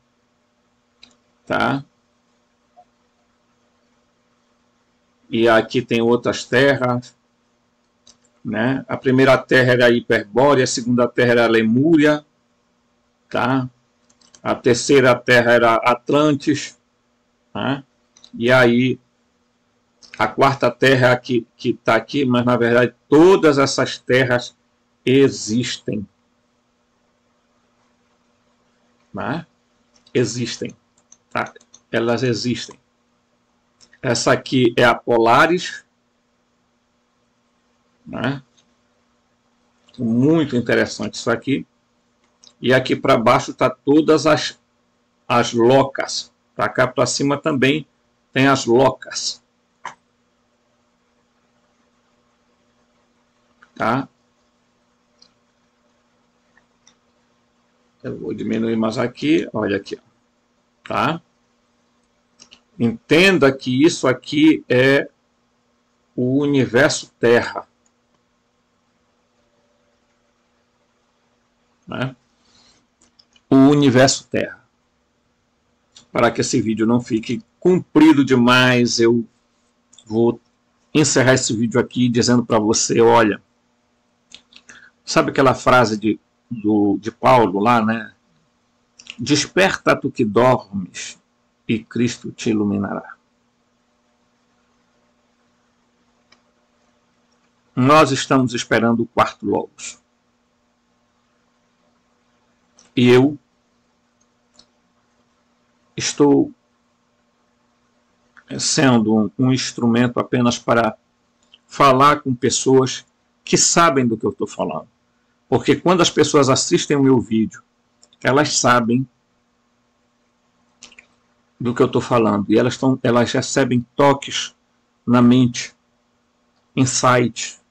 tá? E aqui tem outras terras, né? A primeira terra era a Hiperbórea, a segunda terra era a Lemúria, tá? A terceira terra era Atlantis, tá? E aí a quarta terra que está aqui, mas na verdade todas essas terras existem, né? Existem, tá? Elas existem. Essa aqui é a Polaris, né? Muito interessante isso aqui. E aqui para baixo está todas as locas. Para cá para cima também tem as locas. Tá? Eu vou diminuir mais aqui. Olha aqui. Tá? Entenda que isso aqui é o universo Terra. Né? O universo Terra. Para que esse vídeo não fique comprido demais, eu vou encerrar esse vídeo aqui dizendo para você, olha, sabe aquela frase de Paulo lá, né? Desperta tu que dormes e Cristo te iluminará. Nós estamos esperando o quarto Logos. E eu estou sendo um instrumento apenas para falar com pessoas que sabem do que eu estou falando. Porque quando as pessoas assistem o meu vídeo, elas sabem do que eu estou falando. E elas recebem toques na mente, insights,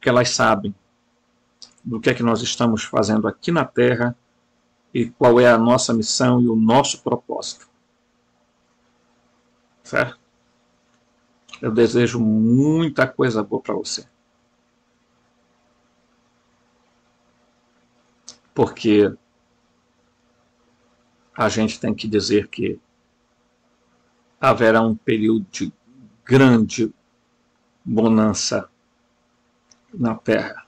que elas sabem do que é que nós estamos fazendo aqui na Terra e qual é a nossa missão e o nosso propósito. Certo? Eu desejo muita coisa boa para você. Porque a gente tem que dizer que haverá um período de grande bonança na Terra.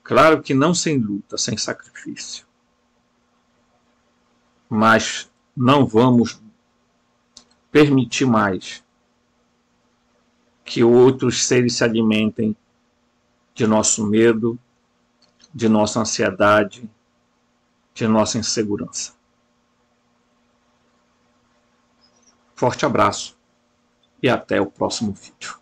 Claro que não sem luta, sem sacrifício. Mas não vamos permitir mais que outros seres se alimentem de nosso medo, de nossa ansiedade, de nossa insegurança. Forte abraço e até o próximo vídeo.